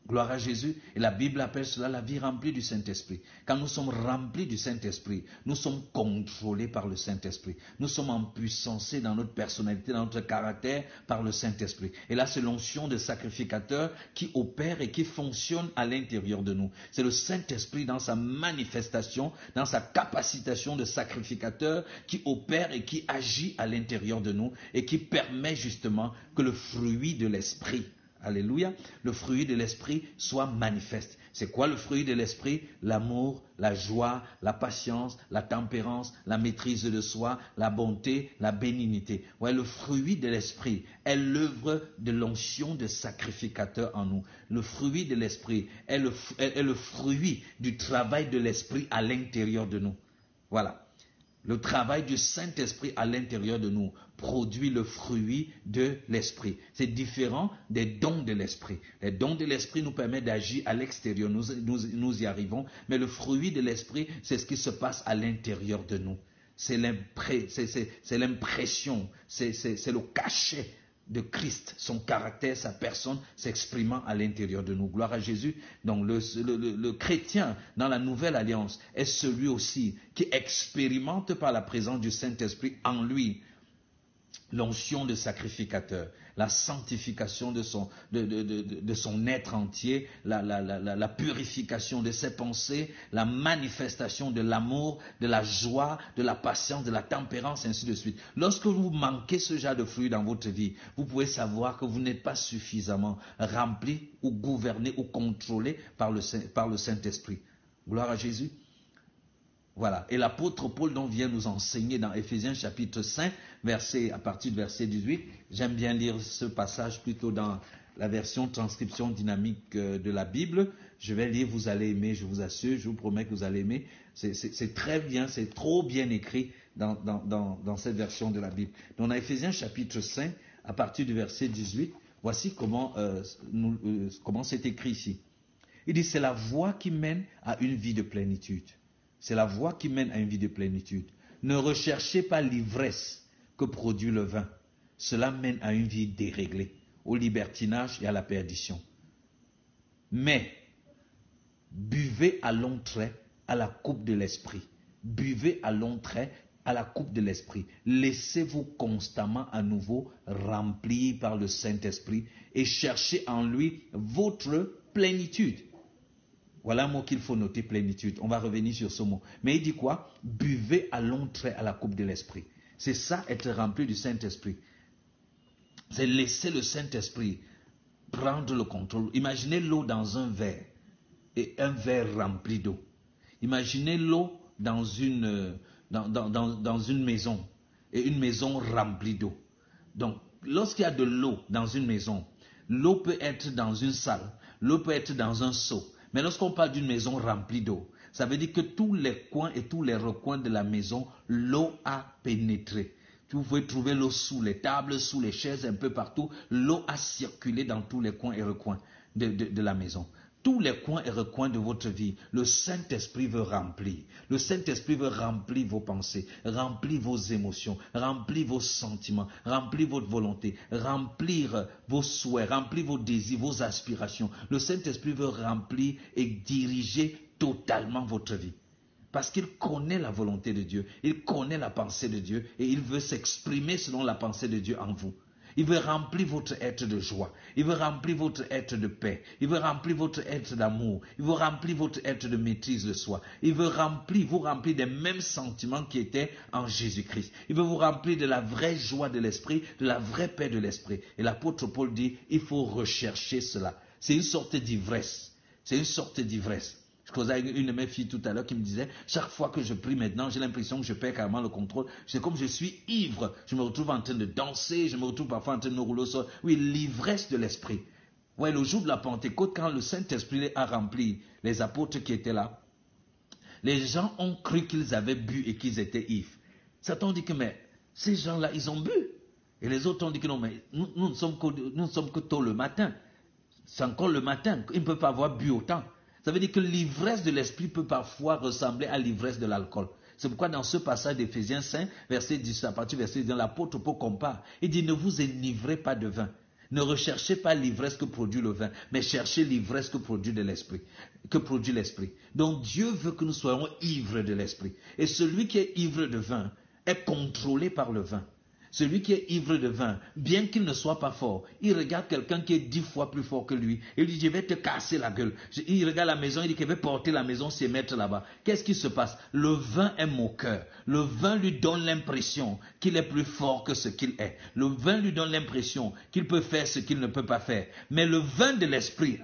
Gloire à Jésus. Et la Bible appelle cela la vie remplie du Saint-Esprit. Quand nous sommes remplis du Saint-Esprit, nous sommes contrôlés par le Saint-Esprit. Nous sommes empuissancés dans notre personnalité, dans notre caractère par le Saint-Esprit. Et là, c'est l'onction de sacrificateur qui opère et qui fonctionne à l'intérieur de nous. C'est le Saint-Esprit dans sa manifestation, dans sa capacitation de sacrificateur qui opère et qui agit à l'intérieur de nous et qui permet justement que le fruit de l'Esprit, alléluia, le fruit de l'esprit soit manifeste. C'est quoi le fruit de l'esprit? L'amour, la joie, la patience, la tempérance, la maîtrise de soi, la bonté, la bénignité. Ouais, le fruit de l'esprit est l'œuvre de l'onction de sacrificateur en nous. Le fruit de l'esprit est le fruit du travail de l'esprit à l'intérieur de nous. Voilà. Le travail du Saint-Esprit à l'intérieur de nous produit le fruit de l'Esprit. C'est différent des dons de l'Esprit. Les dons de l'Esprit nous permettent d'agir à l'extérieur. Nous y arrivons. Mais le fruit de l'Esprit, c'est ce qui se passe à l'intérieur de nous. C'est l'impression, c'est le cachet de Christ, son caractère, sa personne s'exprimant à l'intérieur de nous. Gloire à Jésus. Donc le chrétien dans la nouvelle alliance est celui aussi qui expérimente par la présence du Saint-Esprit en lui l'onction de sacrificateur, la sanctification de son être entier, la purification de ses pensées, la manifestation de l'amour, de la joie, de la patience, de la tempérance, ainsi de suite. Lorsque vous manquez ce genre de fruit dans votre vie, vous pouvez savoir que vous n'êtes pas suffisamment rempli ou gouverné ou contrôlé par le Saint-Esprit. Gloire à Jésus. Voilà. Et l'apôtre Paul donc vient nous enseigner dans Éphésiens chapitre 5, à partir du verset 18. J'aime bien lire ce passage plutôt dans la version transcription dynamique de la Bible. Je vais lire, vous allez aimer, je vous assure, je vous promets que vous allez aimer. C'est très bien, c'est trop bien écrit dans cette version de la Bible. Donc dans Éphésiens chapitre 5, à partir du verset 18, voici comment c'est écrit ici. Il dit, c'est la voie qui mène à une vie de plénitude. C'est la voie qui mène à une vie de plénitude. Ne recherchez pas l'ivresse que produit le vin. Cela mène à une vie déréglée, au libertinage et à la perdition. Mais buvez à longs traits à la coupe de l'esprit. Buvez à longs traits à la coupe de l'esprit. Laissez-vous constamment à nouveau remplir par le Saint-Esprit et cherchez en lui votre plénitude. Voilà un mot qu'il faut noter, plénitude. On va revenir sur ce mot. Mais il dit quoi? Buvez à longs traits à la coupe de l'esprit. C'est ça, être rempli du Saint-Esprit. C'est laisser le Saint-Esprit prendre le contrôle. Imaginez l'eau dans un verre et un verre rempli d'eau. Imaginez l'eau dans une maison et une maison remplie d'eau. Donc, lorsqu'il y a de l'eau dans une maison, l'eau peut être dans une salle, l'eau peut être dans un seau. Mais lorsqu'on parle d'une maison remplie d'eau, ça veut dire que tous les coins et tous les recoins de la maison, l'eau a pénétré. Vous pouvez trouver l'eau sous les tables, sous les chaises, un peu partout. L'eau a circulé dans tous les coins et recoins de la maison. Tous les coins et recoins de votre vie, le Saint-Esprit veut remplir. Le Saint-Esprit veut remplir vos pensées, remplir vos émotions, remplir vos sentiments, remplir votre volonté, remplir vos souhaits, remplir vos désirs, vos aspirations. Le Saint-Esprit veut remplir et diriger totalement votre vie. Parce qu'il connaît la volonté de Dieu, il connaît la pensée de Dieu et il veut s'exprimer selon la pensée de Dieu en vous. Il veut remplir votre être de joie. Il veut remplir votre être de paix. Il veut remplir votre être d'amour. Il veut remplir votre être de maîtrise de soi. Il veut vous remplir des mêmes sentiments qui étaient en Jésus-Christ. Il veut vous remplir de la vraie joie de l'esprit, de la vraie paix de l'esprit. Et l'apôtre Paul dit, il faut rechercher cela. C'est une sorte d'ivresse. C'est une sorte d'ivresse. Je causais avec une de mes filles tout à l'heure qui me disait, chaque fois que je prie maintenant, j'ai l'impression que je perds carrément le contrôle. C'est comme je suis ivre. Je me retrouve en train de danser, je me retrouve parfois en train de me rouler au sol. Oui, l'ivresse de l'esprit. Oui, le jour de la Pentecôte, quand le Saint-Esprit a rempli les apôtres qui étaient là, les gens ont cru qu'ils avaient bu et qu'ils étaient ivres. Certains ont dit que, mais ces gens-là, ils ont bu. Et les autres ont dit que non, mais nous ne sommes que tôt le matin. C'est encore le matin. Ils ne peuvent pas avoir bu autant. Ça veut dire que l'ivresse de l'esprit peut parfois ressembler à l'ivresse de l'alcool. C'est pourquoi dans ce passage d'Éphésiens 5, verset 10, à partir du verset 10, l'apôtre Paul compare. Il dit, ne vous enivrez pas de vin. Ne recherchez pas l'ivresse que produit le vin, mais cherchez l'ivresse que produit l'esprit. Donc Dieu veut que nous soyons ivres de l'esprit. Et celui qui est ivre de vin est contrôlé par le vin. Celui qui est ivre de vin, bien qu'il ne soit pas fort, il regarde quelqu'un qui est 10 fois plus fort que lui et lui dit, je vais te casser la gueule. Il regarde la maison, il dit qu'il va porter la maison, se mettre là-bas. Qu'est-ce qui se passe? Le vin est moqueur. Le vin lui donne l'impression qu'il est plus fort que ce qu'il est. Le vin lui donne l'impression qu'il peut faire ce qu'il ne peut pas faire. Mais le vin de l'esprit,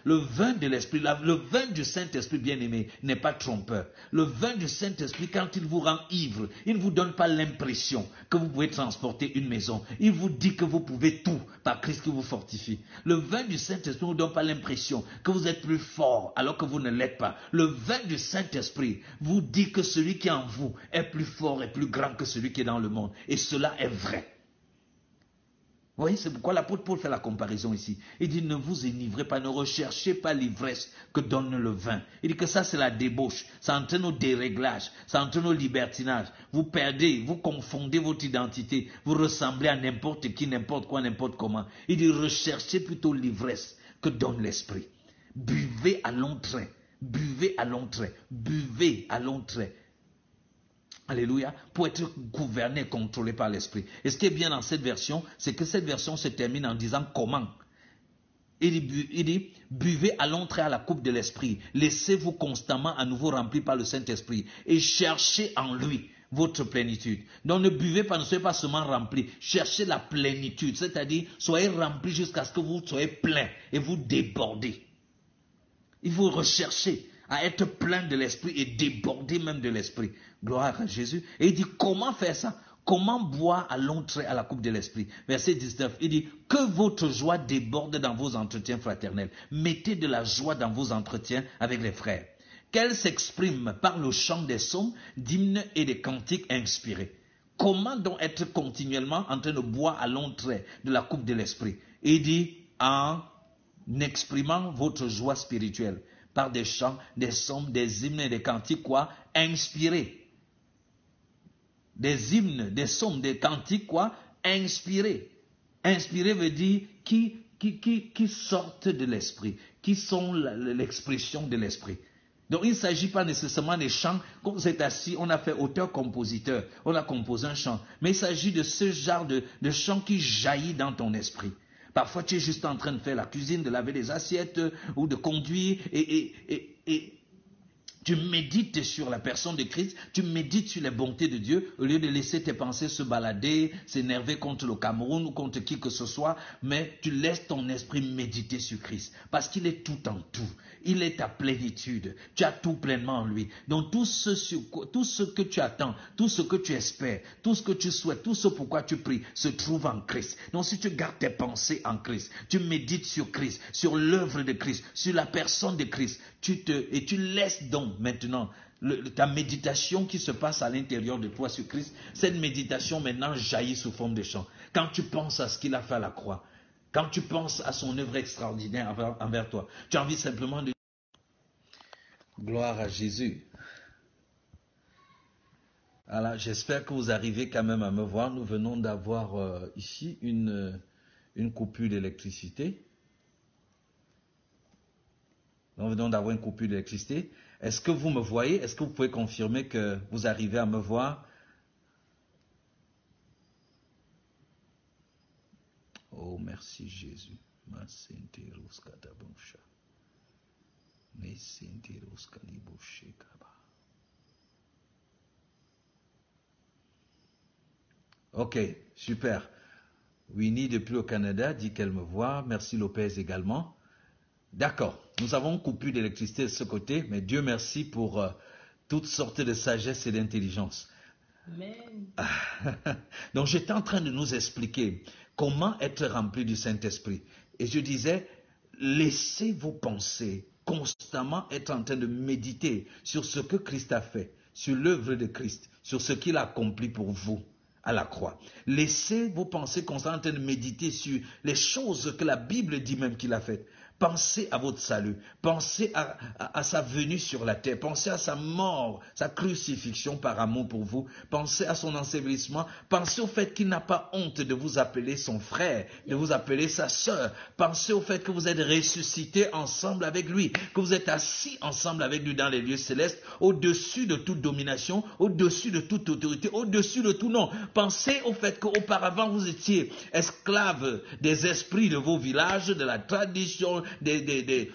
le vin de l'esprit, le vin du Saint-Esprit bien-aimé n'est pas trompeur. Le vin du Saint-Esprit, quand il vous rend ivre, il ne vous donne pas l'impression que vous pouvez transporter une maison. Il vous dit que vous pouvez tout par Christ qui vous fortifie. Le vin du Saint-Esprit ne vous donne pas l'impression que vous êtes plus fort alors que vous ne l'êtes pas. Le vin du Saint-Esprit vous dit que celui qui est en vous est plus fort et plus grand que celui qui est dans le monde. Et cela est vrai. Vous voyez, c'est pourquoi l'apôtre Paul fait la comparaison ici. Il dit, ne vous enivrez pas, ne recherchez pas l'ivresse que donne le vin. Il dit que ça, c'est la débauche. Ça entraîne au déréglage, ça entraîne au libertinage. Vous perdez, vous confondez votre identité. Vous ressemblez à n'importe qui, n'importe quoi, n'importe comment. Il dit, recherchez plutôt l'ivresse que donne l'esprit. Buvez à long trait, buvez à long trait, buvez à long trait. Alléluia, pour être gouverné et contrôlé par l'esprit. Et ce qui est bien dans cette version, c'est que cette version se termine en disant comment. Il dit, buvez à long trait à la coupe de l'esprit. Laissez-vous constamment à nouveau remplir par le Saint-Esprit. Et cherchez en lui votre plénitude. Donc ne buvez pas, ne soyez pas seulement remplis. Cherchez la plénitude. C'est-à-dire, soyez remplis jusqu'à ce que vous soyez plein et vous débordez. Il faut rechercher à être plein de l'esprit et déborder même de l'esprit. Gloire à Jésus. Et il dit, comment faire ça? Comment boire à long trait à la coupe de l'esprit? Verset 19, il dit, que votre joie déborde dans vos entretiens fraternels. Mettez de la joie dans vos entretiens avec les frères. Qu'elle s'exprime par le chant des psaumes, d'hymnes et des cantiques inspirés. Comment donc être continuellement en train de boire à long trait de la coupe de l'esprit? Il dit, en exprimant votre joie spirituelle par des chants, des psaumes, des hymnes et des cantiques, quoi? Inspirés. Des hymnes, des psaumes, des cantiques, quoi? Inspirés. Inspirés veut dire qui sortent de l'esprit, qui sont l'expression de l'esprit. Donc il ne s'agit pas nécessairement des chants, quand vous êtes assis, on a fait auteur-compositeur, on a composé un chant, mais il s'agit de ce genre de chant qui jaillit dans ton esprit. Parfois, tu es juste en train de faire la cuisine, de laver les assiettes ou de conduire et tu médites sur la personne de Christ, tu médites sur les bontés de Dieu au lieu de laisser tes pensées se balader, s'énerver contre le Cameroun ou contre qui que ce soit, mais tu laisses ton esprit méditer sur Christ parce qu'il est tout en tout. Il est ta plénitude. Tu as tout pleinement en lui. Donc tout ce que tu attends, tout ce que tu espères, tout ce que tu souhaites, tout ce pourquoi tu pries se trouve en Christ. Donc si tu gardes tes pensées en Christ, tu médites sur Christ, sur l'œuvre de Christ, sur la personne de Christ, et tu laisses donc maintenant ta méditation qui se passe à l'intérieur de toi sur Christ, cette méditation maintenant jaillit sous forme de chant. Quand tu penses à ce qu'il a fait à la croix, quand tu penses à son œuvre extraordinaire envers toi, tu as envie simplement de... Gloire à Jésus. Alors, j'espère que vous arrivez quand même à me voir. Nous venons d'avoir ici une coupure d'électricité. Nous venons d'avoir une coupure d'électricité. Est-ce que vous me voyez? Est-ce que vous pouvez confirmer que vous arrivez à me voir? Oh, merci Jésus. Ok, super. Winnie depuis au Canada dit qu'elle me voit. Merci Lopez également. D'accord, nous avons coupure d'électricité de ce côté, mais Dieu merci pour toutes sortes de sagesse et d'intelligence. Amen. Donc j'étais en train de nous expliquer comment être rempli du Saint-Esprit. Et je disais, laissez vos pensées constamment être en train de méditer sur ce que Christ a fait, sur l'œuvre de Christ, sur ce qu'il a accompli pour vous à la croix. Laissez vos pensées constamment en train de méditer sur les choses que la Bible dit même qu'il a faites. Pensez à votre salut. Pensez à sa venue sur la terre. Pensez à sa mort, sa crucifixion par amour pour vous. Pensez à son ensevelissement. Pensez au fait qu'il n'a pas honte de vous appeler son frère, de vous appeler sa sœur. Pensez au fait que vous êtes ressuscités ensemble avec lui, que vous êtes assis ensemble avec lui dans les lieux célestes, au-dessus de toute domination, au-dessus de toute autorité, au-dessus de tout nom. Pensez au fait qu'auparavant vous étiez esclaves des esprits de vos villages, de la tradition, des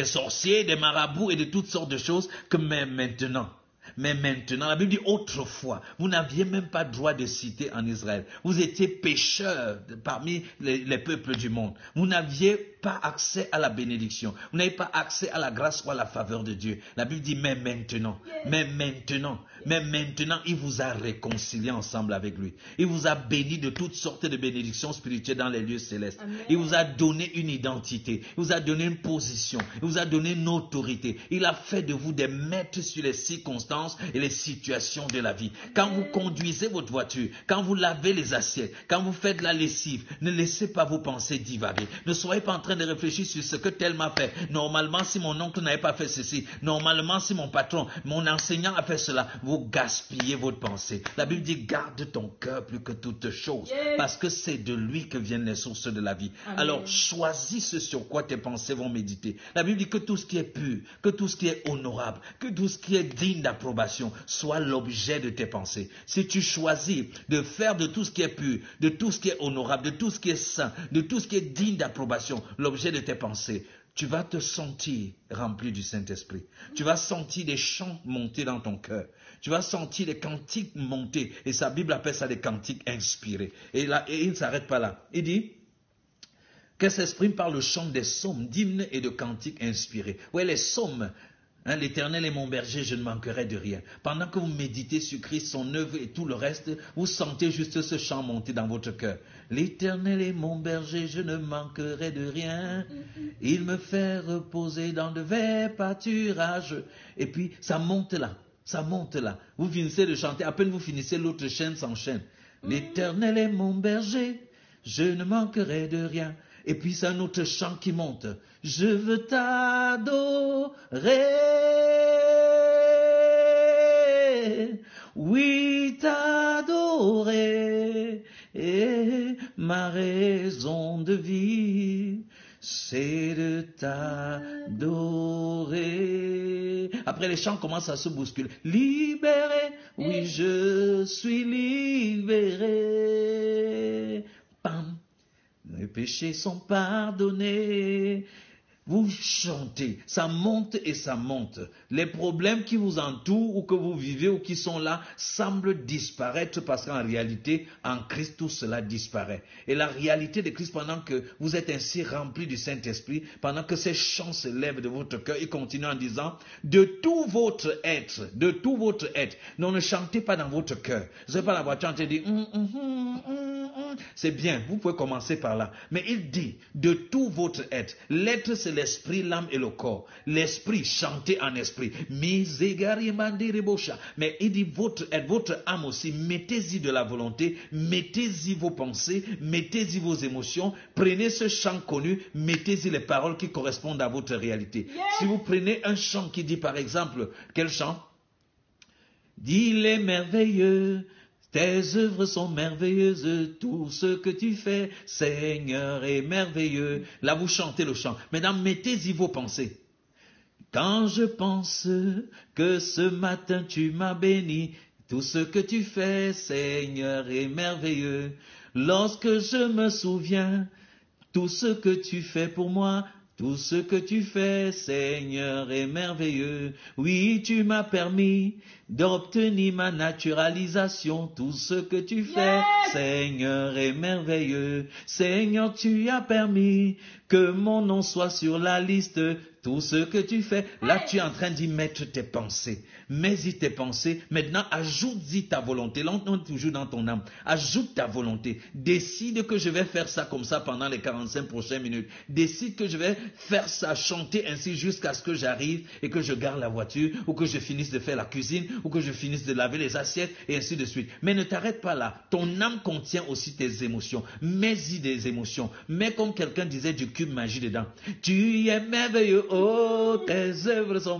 sorciers, des marabouts et de toutes sortes de choses, que même maintenant, la Bible dit autrefois, vous n'aviez même pas droit de citer en Israël. Vous étiez pécheurs parmi les peuples du monde. Vous n'aviez pas accès à la bénédiction. Vous n'avez pas accès à la grâce ou à la faveur de Dieu. La Bible dit mais maintenant, il vous a réconcilié ensemble avec lui. Il vous a béni de toutes sortes de bénédictions spirituelles dans les lieux célestes. Amen. Il vous a donné une identité. Il vous a donné une position. Il vous a donné une autorité. Il a fait de vous des maîtres sur les circonstances et les situations de la vie. Quand vous conduisez votre voiture, quand vous lavez les assiettes, quand vous faites la lessive, ne laissez pas vos pensées divaguer. Ne soyez pas en train de réfléchir sur ce que tel m'a fait. Normalement, si mon oncle n'avait pas fait ceci, normalement, si mon patron, mon enseignant a fait cela, vous gaspillez votre pensée. La Bible dit, garde ton cœur plus que toute chose, parce que c'est de lui que viennent les sources de la vie. Amen. Alors, choisis ce sur quoi tes pensées vont méditer. La Bible dit que tout ce qui est pur, que tout ce qui est honorable, que tout ce qui est digne d'approbation soit l'objet de tes pensées. Si tu choisis de faire de tout ce qui est pur, de tout ce qui est honorable, de tout ce qui est saint, de tout ce qui est digne d'approbation, l'objet de tes pensées, tu vas te sentir rempli du Saint-Esprit. Tu vas sentir des chants monter dans ton cœur. Tu vas sentir des cantiques monter. Et sa Bible appelle ça des cantiques inspirés. Et il ne s'arrête pas là. Il dit qu'elle s'exprime par le chant des psaumes, d'hymnes et de cantiques inspirés. Oui, les psaumes. L'Éternel est mon berger, je ne manquerai de rien. Pendant que vous méditez sur Christ, son œuvre et tout le reste, vous sentez juste ce chant monter dans votre cœur. L'Éternel est mon berger, je ne manquerai de rien. Il me fait reposer dans de verts pâturages. Et puis, ça monte là. Vous finissez de chanter, à peine vous finissez, l'autre chaîne s'enchaîne. L'Éternel est mon berger, je ne manquerai de rien. Et puis c'est un autre chant qui monte. Je veux t'adorer. Oui, t'adorer. Et ma raison de vie, c'est de t'adorer. Après les chants commencent à se bousculer. Libéré, oui, je suis libéré. Pam. Les péchés sont pardonnés. Vous chantez, ça monte et ça monte. Les problèmes qui vous entourent ou que vous vivez ou qui sont là semblent disparaître parce qu'en réalité, en Christ, tout cela disparaît. Et la réalité de Christ, pendant que vous êtes ainsi rempli du Saint-Esprit, pendant que ces chants se lèvent de votre cœur, il continue en disant, de tout votre être, non, ne chantez pas dans votre cœur. Vous n'avez pas la voix chanter et dire, c'est bien, vous pouvez commencer par là. Mais il dit, de tout votre être, l'être c'est l'esprit, l'âme et le corps. L'esprit, chantez en esprit. Mais il dit votre être, votre âme aussi, mettez-y de la volonté, mettez-y vos pensées, mettez-y vos émotions, prenez ce chant connu, mettez-y les paroles qui correspondent à votre réalité. Yeah. Si vous prenez un chant qui dit par exemple, quel chant? Il est merveilleux. Tes œuvres sont merveilleuses, tout ce que tu fais, Seigneur, est merveilleux. Là, vous chantez le chant. Maintenant, mettez-y vos pensées. Quand je pense que ce matin tu m'as béni, tout ce que tu fais, Seigneur, est merveilleux. Lorsque je me souviens, tout ce que tu fais pour moi, tout ce que tu fais, Seigneur, est merveilleux. Oui, tu m'as permis d'obtenir ma naturalisation. Tout ce que tu fais, Seigneur, est merveilleux. Seigneur, tu as permis que mon nom soit sur la liste. tout ce que tu fais. Là, tu es en train d'y mettre tes pensées. Mets-y tes pensées. Maintenant, ajoute-y ta volonté. Là, on est toujours dans ton âme. Ajoute ta volonté. Décide que je vais faire ça comme ça pendant les 45 prochaines minutes. Décide que je vais faire ça, chanter ainsi jusqu'à ce que j'arrive et que je garde la voiture ou que je finisse de faire la cuisine ou que je finisse de laver les assiettes et ainsi de suite. Mais ne t'arrête pas là. Ton âme contient aussi tes émotions. Mets-y des émotions. Mets comme quelqu'un disait du cube magie dedans. Tu es merveilleux, oh, tes œuvres sont...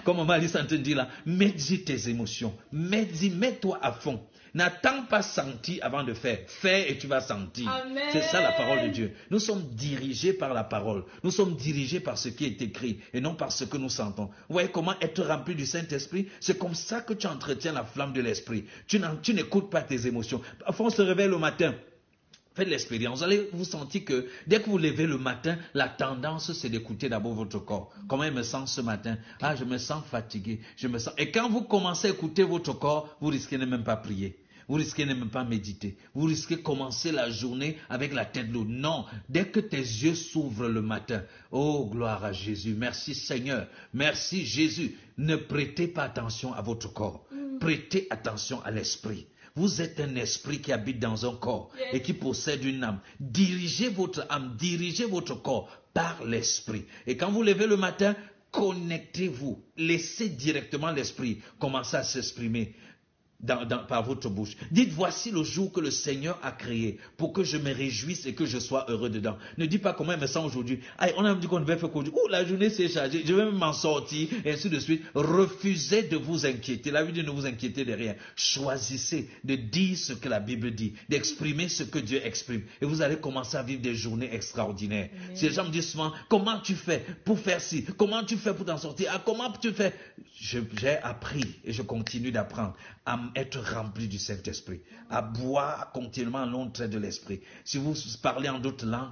Comme Marie s'entend dit là, mets-y tes émotions. Mets-toi à fond. N'attends pas sentir avant de faire. Fais et tu vas sentir. Amen. C'est ça la parole de Dieu. Nous sommes dirigés par la parole. Nous sommes dirigés par ce qui est écrit et non par ce que nous sentons. Vous voyez comment être rempli du Saint-Esprit? C'est comme ça que tu entretiens la flamme de l'Esprit. Tu n'écoutes pas tes émotions. Parfois on se réveille le matin. Faites l'expérience. Vous allez vous sentir que dès que vous levez le matin, la tendance c'est d'écouter d'abord votre corps. Comment il me sent ce matin? Ah, je me sens fatigué. Et quand vous commencez à écouter votre corps, vous risquez de même pas prier. Vous risquez de même pas méditer. Vous risquez de commencer la journée avec la tête lourde. Non, dès que tes yeux s'ouvrent le matin, oh gloire à Jésus, merci Seigneur, merci Jésus, ne prêtez pas attention à votre corps, prêtez attention à l'esprit. Vous êtes un esprit qui habite dans un corps et qui possède une âme. Dirigez votre âme, dirigez votre corps par l'esprit. Et quand vous levez le matin, connectez-vous, laissez directement l'esprit commencer à s'exprimer. Par votre bouche. Dites, voici le jour que le Seigneur a créé pour que je me réjouisse et que je sois heureux dedans. Ne dis pas comment il me sent aujourd'hui. On a dit qu'on devait faire aujourd'hui. Oh, la journée s'est chargée, je vais même m'en sortir, et ainsi de suite. Refusez de vous inquiéter. La Bible dit ne vous inquiétez de rien. Choisissez de dire ce que la Bible dit, d'exprimer ce que Dieu exprime. Et vous allez commencer à vivre des journées extraordinaires. Amen. Si les gens me disent souvent, comment tu fais pour faire ci? Comment tu fais pour t'en sortir? Ah, comment tu fais? J'ai appris et je continue d'apprendre à être rempli du Saint-Esprit, à boire continuellement long trait de l'Esprit. Si vous parlez en d'autres langues,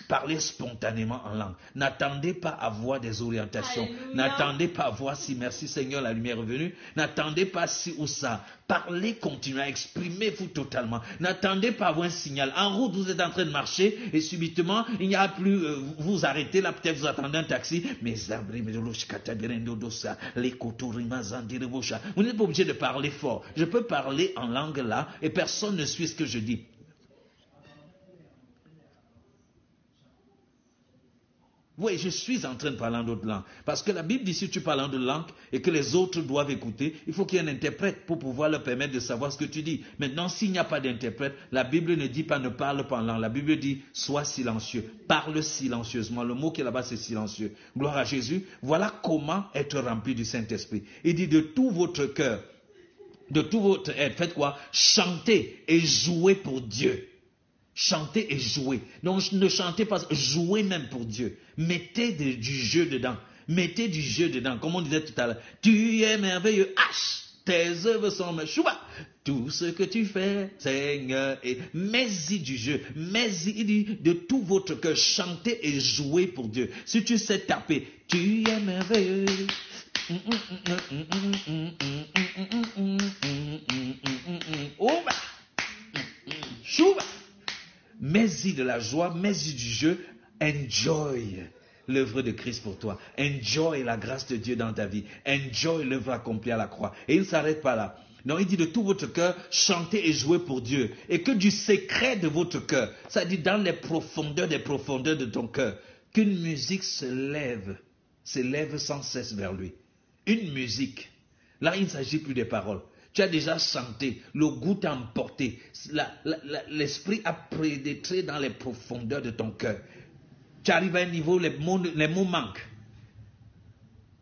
parlez spontanément en langue. N'attendez pas à voir des orientations. Alléluia. N'attendez pas à voir si, merci Seigneur, la lumière est venue. N'attendez pas si ou ça. Parlez, continuez, exprimez-vous totalement. N'attendez pas à avoir un signal. En route, vous êtes en train de marcher et subitement, il n'y a plus, vous arrêtez là, peut-être vous attendez un taxi. Mais vous n'êtes pas obligé de parler fort. Je peux parler en langue là et personne ne suit ce que je dis. Oui, je suis en train de parler en d'autres langues. Parce que la Bible dit, si tu parles en d'autres langues et que les autres doivent écouter, il faut qu'il y ait un interprète pour pouvoir leur permettre de savoir ce que tu dis. Maintenant, s'il n'y a pas d'interprète, la Bible ne dit pas ne parle pas en langue. La Bible dit, sois silencieux. Parle silencieusement. Le mot qui est là-bas, c'est silencieux. Gloire à Jésus. Voilà comment être rempli du Saint-Esprit. Il dit de tout votre cœur, de tout votre être, faites quoi? Chantez et jouez pour Dieu. Chantez et jouez. Donc ne chantez pas, jouez même pour Dieu. Mettez du jeu dedans. Mettez du jeu dedans. Comme on disait tout à l'heure. Tu es merveilleux. Tes œuvres sont merveilleuses. Tout ce que tu fais, Seigneur. Et mets-y du jeu. Mets-y, il dit, de tout votre cœur. Chantez et jouez pour Dieu. Si tu sais taper, tu es merveilleux. Chouba. Mets-y de la joie, mets-y du jeu, enjoy l'œuvre de Christ pour toi, enjoy la grâce de Dieu dans ta vie, enjoy l'œuvre accomplie à la croix. Et il ne s'arrête pas là. Non, il dit de tout votre cœur, chantez et jouez pour Dieu. Et que du secret de votre cœur, c'est-à-dire dans les profondeurs des profondeurs de ton cœur, qu'une musique se lève sans cesse vers lui. Une musique. Là, il ne s'agit plus des paroles. Tu as déjà chanté, le goût t'a emporté, l'esprit a pénétré dans les profondeurs de ton cœur. Tu arrives à un niveau, les mots manquent.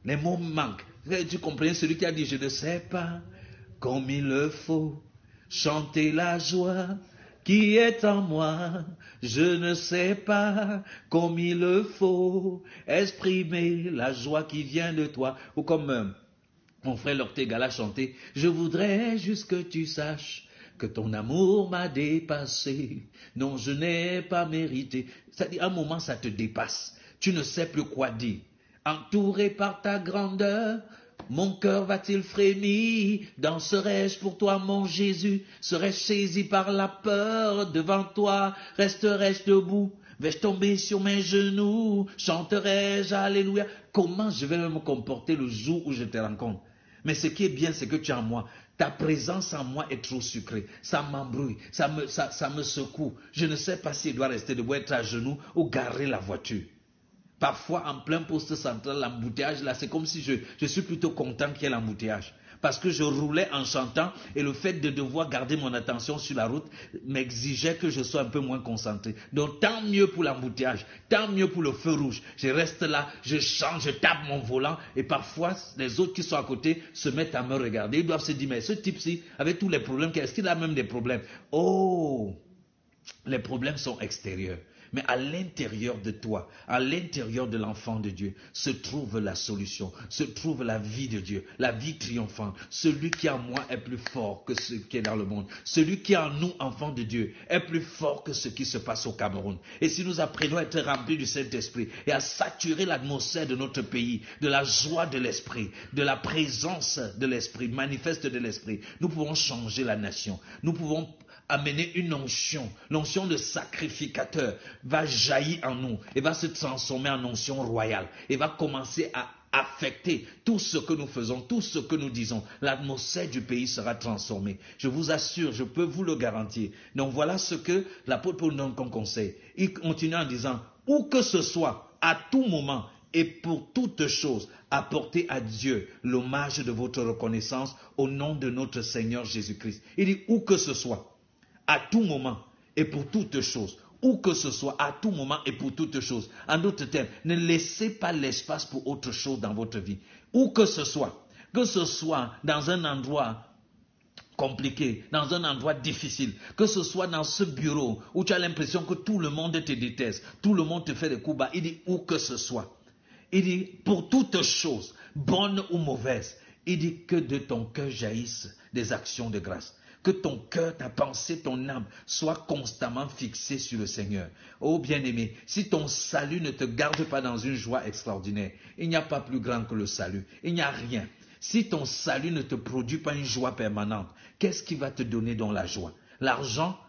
Les mots manquent. Tu comprends celui qui a dit, je ne sais pas comme il le faut chanter la joie qui est en moi. Je ne sais pas comme il le faut exprimer la joie qui vient de toi. Ou comme... mon frère Lortega a chanté, je voudrais juste que tu saches que ton amour m'a dépassé. Non, je n'ai pas mérité. C'est-à-dire, à un moment, ça te dépasse. Tu ne sais plus quoi dire. Entouré par ta grandeur, mon cœur va-t-il frémir? Danserai-je pour toi, mon Jésus? Serais-je saisi par la peur devant toi? Resterai-je debout? Vais-je tomber sur mes genoux? Chanterai-je Alléluia? Comment je vais me comporter le jour où je te rencontre? Mais ce qui est bien, c'est que tu es en moi. Ta présence en moi est trop sucrée. Ça m'embrouille, ça me secoue. Je ne sais pas s'il doit rester debout, être à genoux ou garer la voiture. Parfois, en plein poste central, l'embouteillage, là, c'est comme si je suis plutôt content qu'il y ait l'embouteillage. Parce que je roulais en chantant et le fait de devoir garder mon attention sur la route m'exigeait que je sois un peu moins concentré. Donc, tant mieux pour l'embouteillage, tant mieux pour le feu rouge. Je reste là, je chante, je tape mon volant et parfois, les autres qui sont à côté se mettent à me regarder. Ils doivent se dire, mais ce type-ci, avec tous les problèmes, est-ce qu'il a même des problèmes? Oh, les problèmes sont extérieurs. Mais à l'intérieur de toi, à l'intérieur de l'enfant de Dieu, se trouve la solution, se trouve la vie de Dieu, la vie triomphante. Celui qui en moi est plus fort que ce qui est dans le monde. Celui qui en nous, enfants de Dieu, est plus fort que ce qui se passe au Cameroun. Et si nous apprenons à être remplis du Saint-Esprit et à saturer l'atmosphère de notre pays, de la joie de l'Esprit, de la présence de l'Esprit, manifeste de l'Esprit, nous pouvons changer la nation. Nous pouvons amener une onction, l'onction de sacrificateur va jaillir en nous et va se transformer en onction royale et va commencer à affecter tout ce que nous faisons, tout ce que nous disons. L'atmosphère du pays sera transformée. Je vous assure, je peux vous le garantir. Donc voilà ce que l'apôtre Paul donne comme conseil. Il continue en disant, où que ce soit, à tout moment, et pour toutes choses, apportez à Dieu l'hommage de votre reconnaissance au nom de notre Seigneur Jésus-Christ. Il dit, où que ce soit, à tout moment et pour toutes choses, où que ce soit, à tout moment et pour toutes choses. En d'autres termes, ne laissez pas l'espace pour autre chose dans votre vie. Où que ce soit dans un endroit compliqué, dans un endroit difficile, que ce soit dans ce bureau où tu as l'impression que tout le monde te déteste, tout le monde te fait des coups bas, il dit où que ce soit. Il dit pour toutes choses, bonnes ou mauvaises, il dit que de ton cœur jaillissent des actions de grâce. Que ton cœur, ta pensée, ton âme soit constamment fixée sur le Seigneur. Oh bien-aimé, si ton salut ne te garde pas dans une joie extraordinaire, il n'y a pas plus grand que le salut. Il n'y a rien. Si ton salut ne te produit pas une joie permanente, qu'est-ce qui va te donner dans la joie? L'argent,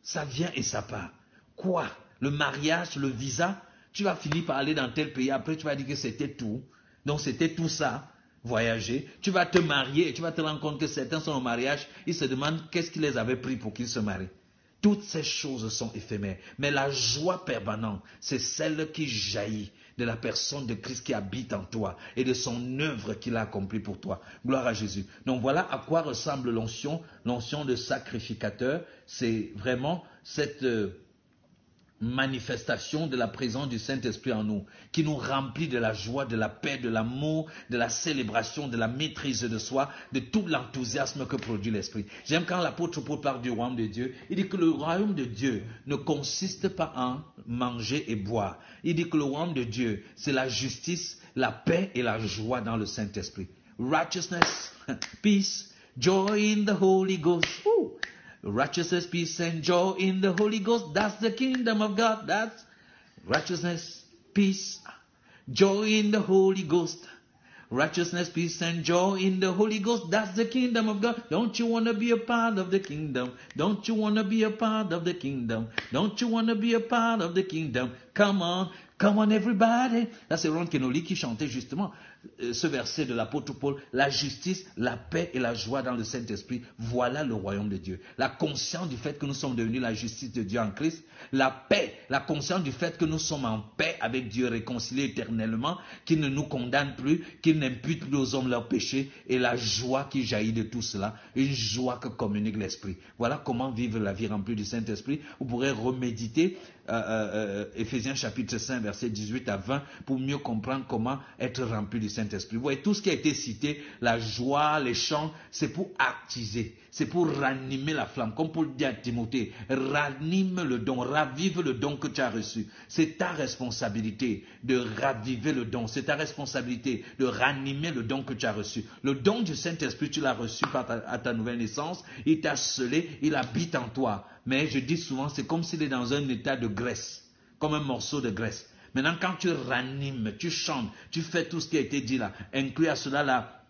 ça vient et ça part. Quoi? Le mariage, le visa? Tu vas finir par aller dans tel pays, après tu vas dire que c'était tout. Donc c'était tout ça. Voyager, tu vas te marier et tu vas te rendre compte que certains sont au mariage, ils se demandent qu'est-ce qui les avait pris pour qu'ils se marient. Toutes ces choses sont éphémères, mais la joie permanente, c'est celle qui jaillit de la personne de Christ qui habite en toi et de son œuvre qu'il a accomplie pour toi. Gloire à Jésus. Donc voilà à quoi ressemble l'onction de sacrificateur. C'est vraiment cette manifestation de la présence du Saint-Esprit en nous, qui nous remplit de la joie, de la paix, de l'amour, de la célébration, de la maîtrise de soi, de tout l'enthousiasme que produit l'Esprit. J'aime quand l'apôtre Paul parle du royaume de Dieu, il dit que le royaume de Dieu ne consiste pas en manger et boire. Il dit que le royaume de Dieu, c'est la justice, la paix et la joie dans le Saint-Esprit. Righteousness, peace, joy in the Holy Ghost. Ooh. Righteousness, peace, and joy in the Holy Ghost. That's the kingdom of God. That's righteousness, peace, joy in the Holy Ghost. Righteousness, peace, and joy in the Holy Ghost. That's the kingdom of God. Don't you want to be a part of the kingdom? Don't you want to be a part of the kingdom? Don't you want to be a part of the kingdom? Come on everybody. Là, c'est Ron Kenoli qui chantait justement ce verset de l'apôtre Paul. La justice, la paix et la joie dans le Saint-Esprit. Voilà le royaume de Dieu. La conscience du fait que nous sommes devenus la justice de Dieu en Christ. La paix, la conscience du fait que nous sommes en paix avec Dieu, réconciliés éternellement, qu'il ne nous condamne plus, qu'il n'impute plus aux hommes leurs péchés, et la joie qui jaillit de tout cela, une joie que communique l'Esprit. Voilà comment vivre la vie remplie du Saint-Esprit. Vous pourrez reméditer Éphésiens chapitre 5, versets 18 à 20, pour mieux comprendre comment être rempli du Saint-Esprit. Vous voyez, tout ce qui a été cité, la joie, les chants, c'est pour actiser, c'est pour ranimer la flamme. Comme Paul dit à Timothée, ranime le don, ravive le don que tu as reçu. C'est ta responsabilité de raviver le don, c'est ta responsabilité de ranimer le don que tu as reçu. Le don du Saint-Esprit, tu l'as reçu à ta nouvelle naissance, il t'a scellé, il habite en toi. Mais je dis souvent, c'est comme s'il est dans un état de graisse, comme un morceau de graisse. Maintenant, quand tu ranimes, tu chantes, tu fais tout ce qui a été dit là, inclus à cela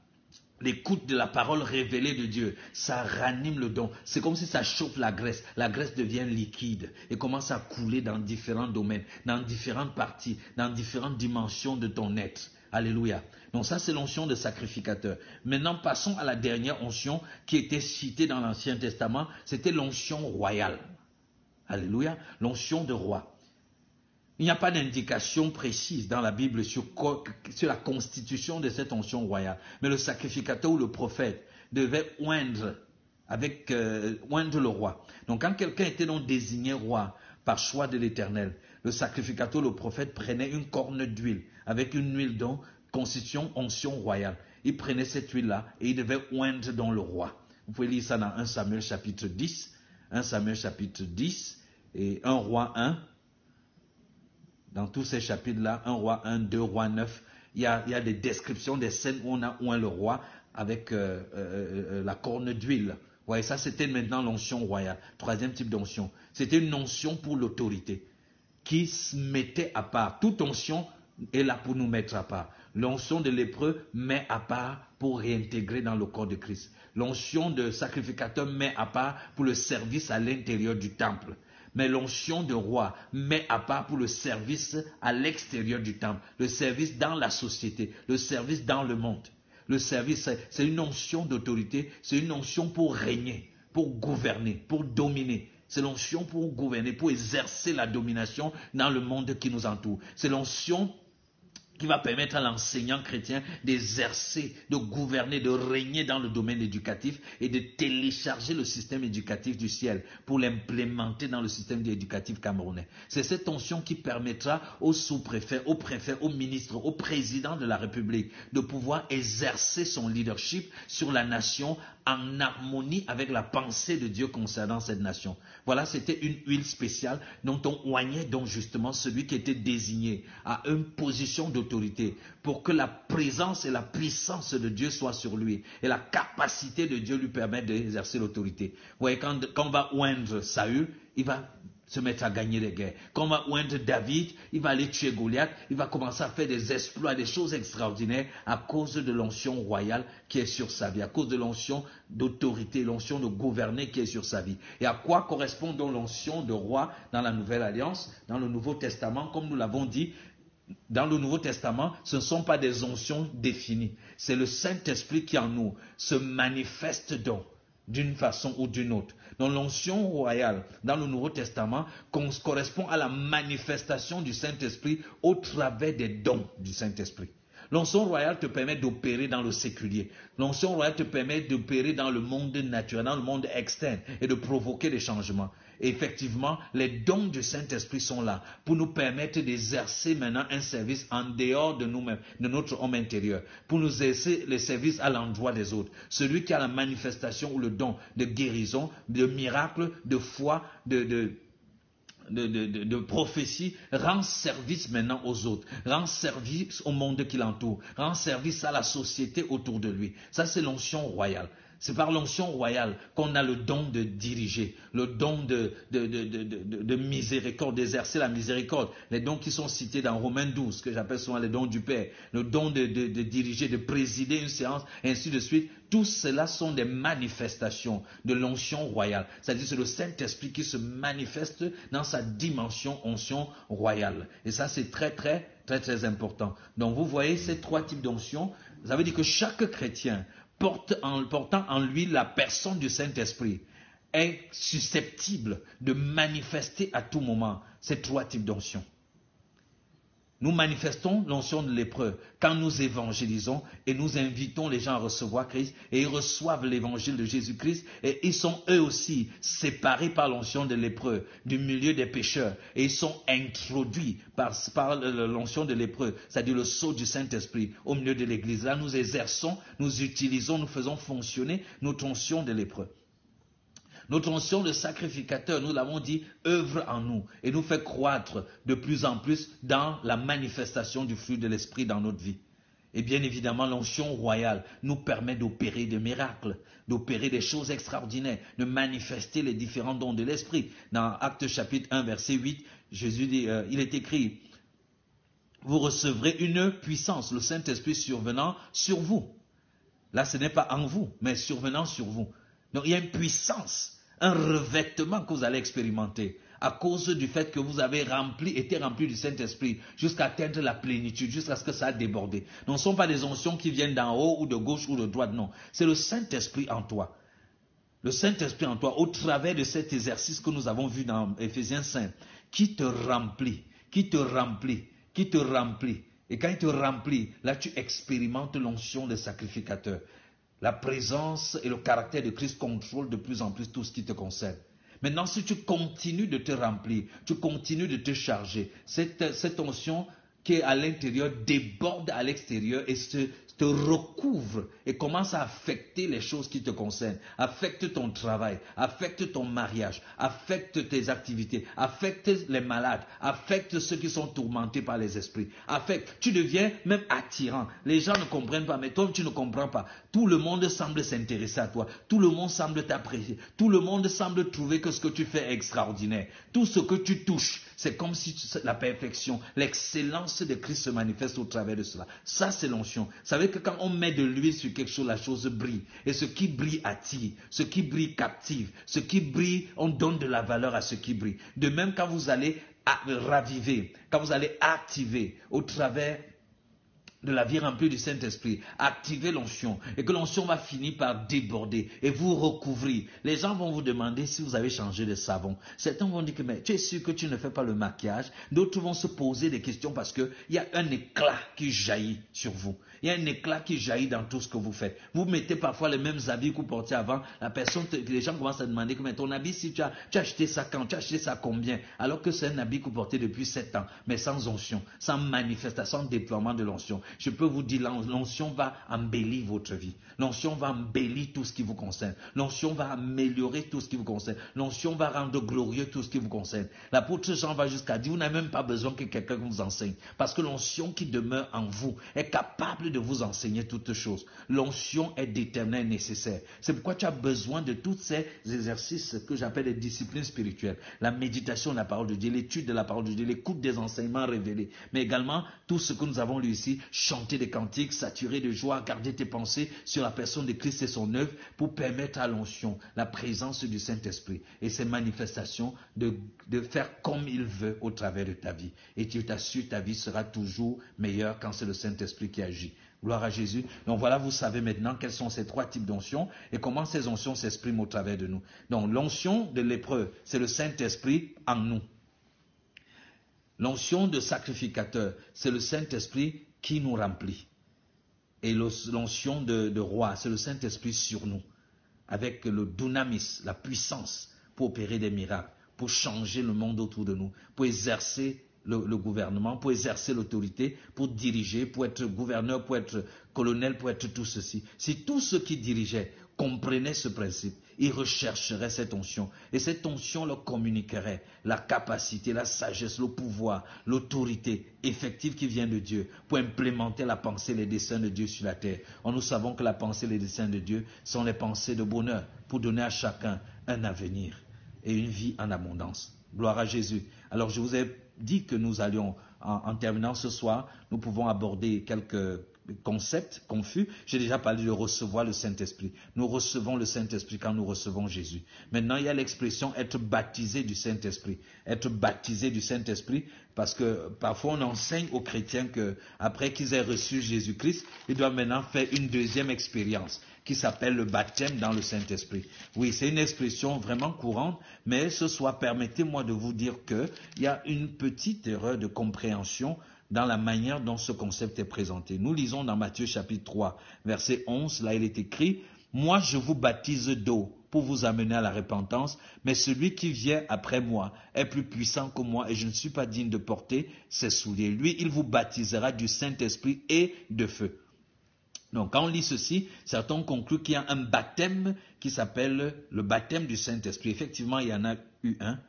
l'écoute de la parole révélée de Dieu, ça ranime le don. C'est comme si ça chauffe la graisse. La graisse devient liquide et commence à couler dans différents domaines, dans différentes parties, dans différentes dimensions de ton être. Alléluia. Donc ça, c'est l'onction de sacrificateur. Maintenant, passons à la dernière onction qui était citée dans l'Ancien Testament. C'était l'onction royale. Alléluia. L'onction de roi. Il n'y a pas d'indication précise dans la Bible sur la constitution de cette onction royale. Mais le sacrificateur ou le prophète devait oindre le roi. Donc quand quelqu'un était donc désigné roi par choix de l'Éternel, le sacrificateur ou le prophète prenait une corne d'huile avec une huile donc constitution onction royale. Il prenait cette huile-là et il devait oindre dans le roi. Vous pouvez lire ça dans 1 Samuel chapitre 10, 1 Samuel chapitre 10 et 1 Roi 1. Dans tous ces chapitres-là, 1 Roi 1, 2 Roi 9, il y a des descriptions des scènes où on a oint le roi avec la corne d'huile. Vous voyez, ça c'était maintenant l'onction royale. Troisième type d'onction. C'était une onction pour l'autorité qui se mettait à part. Toute onction est là pour nous mettre à part. L'onction de lépreux met à part pour réintégrer dans le corps de Christ. L'onction de sacrificateur met à part pour le service à l'intérieur du temple. Mais l'onction de roi met à part pour le service à l'extérieur du temple, le service dans la société, le service dans le monde. Le service, c'est une onction d'autorité, c'est une onction pour régner, pour gouverner, pour dominer. C'est l'onction pour gouverner, pour exercer la domination dans le monde qui nous entoure. C'est l'onction qui va permettre à l'enseignant chrétien d'exercer, de gouverner, de régner dans le domaine éducatif et de télécharger le système éducatif du ciel pour l'implémenter dans le système éducatif camerounais. C'est cette onction qui permettra aux sous-préfets, aux préfets, aux ministres, au président de la République de pouvoir exercer son leadership sur la nation en harmonie avec la pensée de Dieu concernant cette nation. Voilà, c'était une huile spéciale dont on oignait donc justement celui qui était désigné à une position d'autorité pour que la présence et la puissance de Dieu soient sur lui et la capacité de Dieu lui permette d'exercer l'autorité. Vous voyez, quand on va oindre Saül, il va se mettre à gagner des guerres. Quand on va oindre David, il va aller tuer Goliath, il va commencer à faire des exploits, des choses extraordinaires à cause de l'onction royale qui est sur sa vie, à cause de l'onction d'autorité, l'onction de gouverner qui est sur sa vie. Et à quoi correspond donc l'onction de roi dans la Nouvelle Alliance, dans le Nouveau Testament, comme nous l'avons dit. Dans le Nouveau Testament, ce ne sont pas des onction définies. C'est le Saint-Esprit qui en nous se manifeste donc d'une façon ou d'une autre. Donc l'onction royale dans le Nouveau Testament correspond à la manifestation du Saint-Esprit au travers des dons du Saint-Esprit. L'onction royale te permet d'opérer dans le séculier. L'onction royale te permet d'opérer dans le monde naturel, dans le monde externe et de provoquer des changements. Et effectivement, les dons du Saint-Esprit sont là pour nous permettre d'exercer maintenant un service en dehors de nous-mêmes, de notre homme intérieur, pour nous exercer les services à l'endroit des autres. Celui qui a la manifestation ou le don de guérison, de miracle, de foi, de prophétie, rend service maintenant aux autres, rend service au monde qui l'entoure, rend service à la société autour de lui. Ça, c'est l'onction royale. C'est par l'onction royale qu'on a le don de diriger, le don de miséricorde, d'exercer la miséricorde. Les dons qui sont cités dans Romains 12, que j'appelle souvent les dons du Père, le don de diriger, de présider une séance, et ainsi de suite. Tout cela sont des manifestations de l'onction royale. C'est-à-dire c'est le Saint-Esprit qui se manifeste dans sa dimension onction royale. Et ça, c'est très, très, très, très important. Donc, vous voyez ces trois types d'onction. Ça veut dire que chaque chrétien portant en lui la personne du Saint-Esprit est susceptible de manifester à tout moment ces trois types d'onction. Nous manifestons l'onction de lépreux quand nous évangélisons et nous invitons les gens à recevoir Christ et ils reçoivent l'évangile de Jésus-Christ et ils sont eux aussi séparés par l'onction de lépreux du milieu des pécheurs et ils sont introduits par l'onction de lépreux, c'est-à-dire le sceau du Saint-Esprit au milieu de l'Église. Là, nous exerçons, nous utilisons, nous faisons fonctionner notre onction de lépreux. Notre onction de sacrificateur, nous l'avons dit, œuvre en nous et nous fait croître de plus en plus dans la manifestation du fruit de l'Esprit dans notre vie. Et bien évidemment, l'onction royale nous permet d'opérer des miracles, d'opérer des choses extraordinaires, de manifester les différents dons de l'Esprit. Dans Actes chapitre 1, verset 8, Jésus dit, il est écrit, vous recevrez une puissance, le Saint-Esprit survenant sur vous. Là, ce n'est pas en vous, mais survenant sur vous. Donc, il y a une puissance, un revêtement que vous allez expérimenter à cause du fait que vous avez été rempli du Saint-Esprit jusqu'à atteindre la plénitude, jusqu'à ce que ça a débordé. Donc, ce ne sont pas des onction qui viennent d'en haut ou de gauche ou de droite, non. C'est le Saint-Esprit en toi. Le Saint-Esprit en toi, au travers de cet exercice que nous avons vu dans Éphésiens 5, qui te remplit, qui te remplit, qui te remplit. Et quand il te remplit, là tu expérimentes l'onction de sacrificateur. La présence et le caractère de Christ contrôlent de plus en plus tout ce qui te concerne. Maintenant, si tu continues de te remplir, tu continues de te charger, cette onction qui est à l'intérieur déborde à l'extérieur et te recouvre et commence à affecter les choses qui te concernent, affecte ton travail, affecte ton mariage, affecte tes activités, affecte les malades, affecte ceux qui sont tourmentés par les esprits, tu deviens même attirant. Les gens ne comprennent pas, mais toi tu ne comprends pas. Tout le monde semble s'intéresser à toi, tout le monde semble t'apprécier, tout le monde semble trouver que ce que tu fais est extraordinaire. Tout ce que tu touches, c'est comme si la perfection, l'excellence de Christ se manifeste au travers de cela. Ça, c'est l'onction. Vous savez que quand on met de l'huile sur quelque chose, la chose brille. Et ce qui brille attire, ce qui brille captive, ce qui brille, on donne de la valeur à ce qui brille. De même, quand vous allez raviver, quand vous allez activer au travers de la vie remplie du Saint-Esprit, activez l'onction et que l'onction va finir par déborder et vous recouvrir. Les gens vont vous demander si vous avez changé de savon. Certains vont dire que mais tu es sûr que tu ne fais pas le maquillage. D'autres vont se poser des questions parce qu'il y a un éclat qui jaillit sur vous. Il y a un éclat qui jaillit dans tout ce que vous faites. Vous mettez parfois les mêmes habits que vous portiez avant. Les gens commencent à demander que mais ton habit, si tu as acheté ça quand, tu as acheté ça combien? Alors que c'est un habit que vous portez depuis 7 ans, mais sans onction, sans manifestation, sans déploiement de l'onction. Je peux vous dire, l'onction va embellir votre vie. L'onction va embellir tout ce qui vous concerne. L'onction va améliorer tout ce qui vous concerne. L'onction va rendre glorieux tout ce qui vous concerne. L'apôtre Jean va jusqu'à dire, vous n'avez même pas besoin que quelqu'un vous enseigne. Parce que l'onction qui demeure en vous est capable de vous enseigner toutes choses. L'onction est d'éternel nécessaire. C'est pourquoi tu as besoin de tous ces exercices que j'appelle les disciplines spirituelles. La méditation de la parole de Dieu, l'étude de la parole de Dieu, l'écoute des enseignements révélés. Mais également, tout ce que nous avons lu ici, chanter des cantiques, saturer de joie, garder tes pensées sur la personne de Christ et son œuvre pour permettre à l'onction, la présence du Saint-Esprit et ses manifestations de faire comme il veut au travers de ta vie. Et tu t'assures, ta vie sera toujours meilleure quand c'est le Saint-Esprit qui agit. Gloire à Jésus. Donc voilà, vous savez maintenant quels sont ces 3 types d'onction et comment ces onction s'expriment au travers de nous. Donc l'onction de l'épreuve, c'est le Saint-Esprit en nous. L'onction de sacrificateur, c'est le Saint-Esprit qui nous remplit. Et l'onction de roi, c'est le Saint-Esprit sur nous, avec le dunamis, la puissance pour opérer des miracles, pour changer le monde autour de nous, pour exercer le gouvernement, pour exercer l'autorité, pour diriger, pour être gouverneur, pour être colonel, pour être tout ceci. Si tous ceux qui dirigeaient comprenaient ce principe, ils rechercheraient cette onction. Et cette onction leur communiquerait la capacité, la sagesse, le pouvoir, l'autorité effective qui vient de Dieu pour implémenter la pensée et les desseins de Dieu sur la terre. Or, nous savons que la pensée et les desseins de Dieu sont les pensées de bonheur pour donner à chacun un avenir et une vie en abondance. Gloire à Jésus. Alors, je vous ai dit que nous allions, en terminant ce soir, nous pouvons aborder quelques concept confus. J'ai déjà parlé de recevoir le Saint-Esprit. Nous recevons le Saint-Esprit quand nous recevons Jésus. Maintenant, il y a l'expression être baptisé du Saint-Esprit. Être baptisé du Saint-Esprit, parce que parfois on enseigne aux chrétiens que après qu'ils aient reçu Jésus-Christ, ils doivent maintenant faire une deuxième expérience qui s'appelle le baptême dans le Saint-Esprit. Oui, c'est une expression vraiment courante, mais ce soir, permettez-moi de vous dire qu'il y a une petite erreur de compréhension dans la manière dont ce concept est présenté. Nous lisons dans Matthieu chapitre 3, verset 11, là il est écrit « Moi je vous baptise d'eau pour vous amener à la repentance, mais celui qui vient après moi est plus puissant que moi et je ne suis pas digne de porter ses souliers. Lui, il vous baptisera du Saint-Esprit et de feu. » Donc quand on lit ceci, certains concluent qu'il y a un baptême qui s'appelle le baptême du Saint-Esprit. Effectivement, il y en a eu un.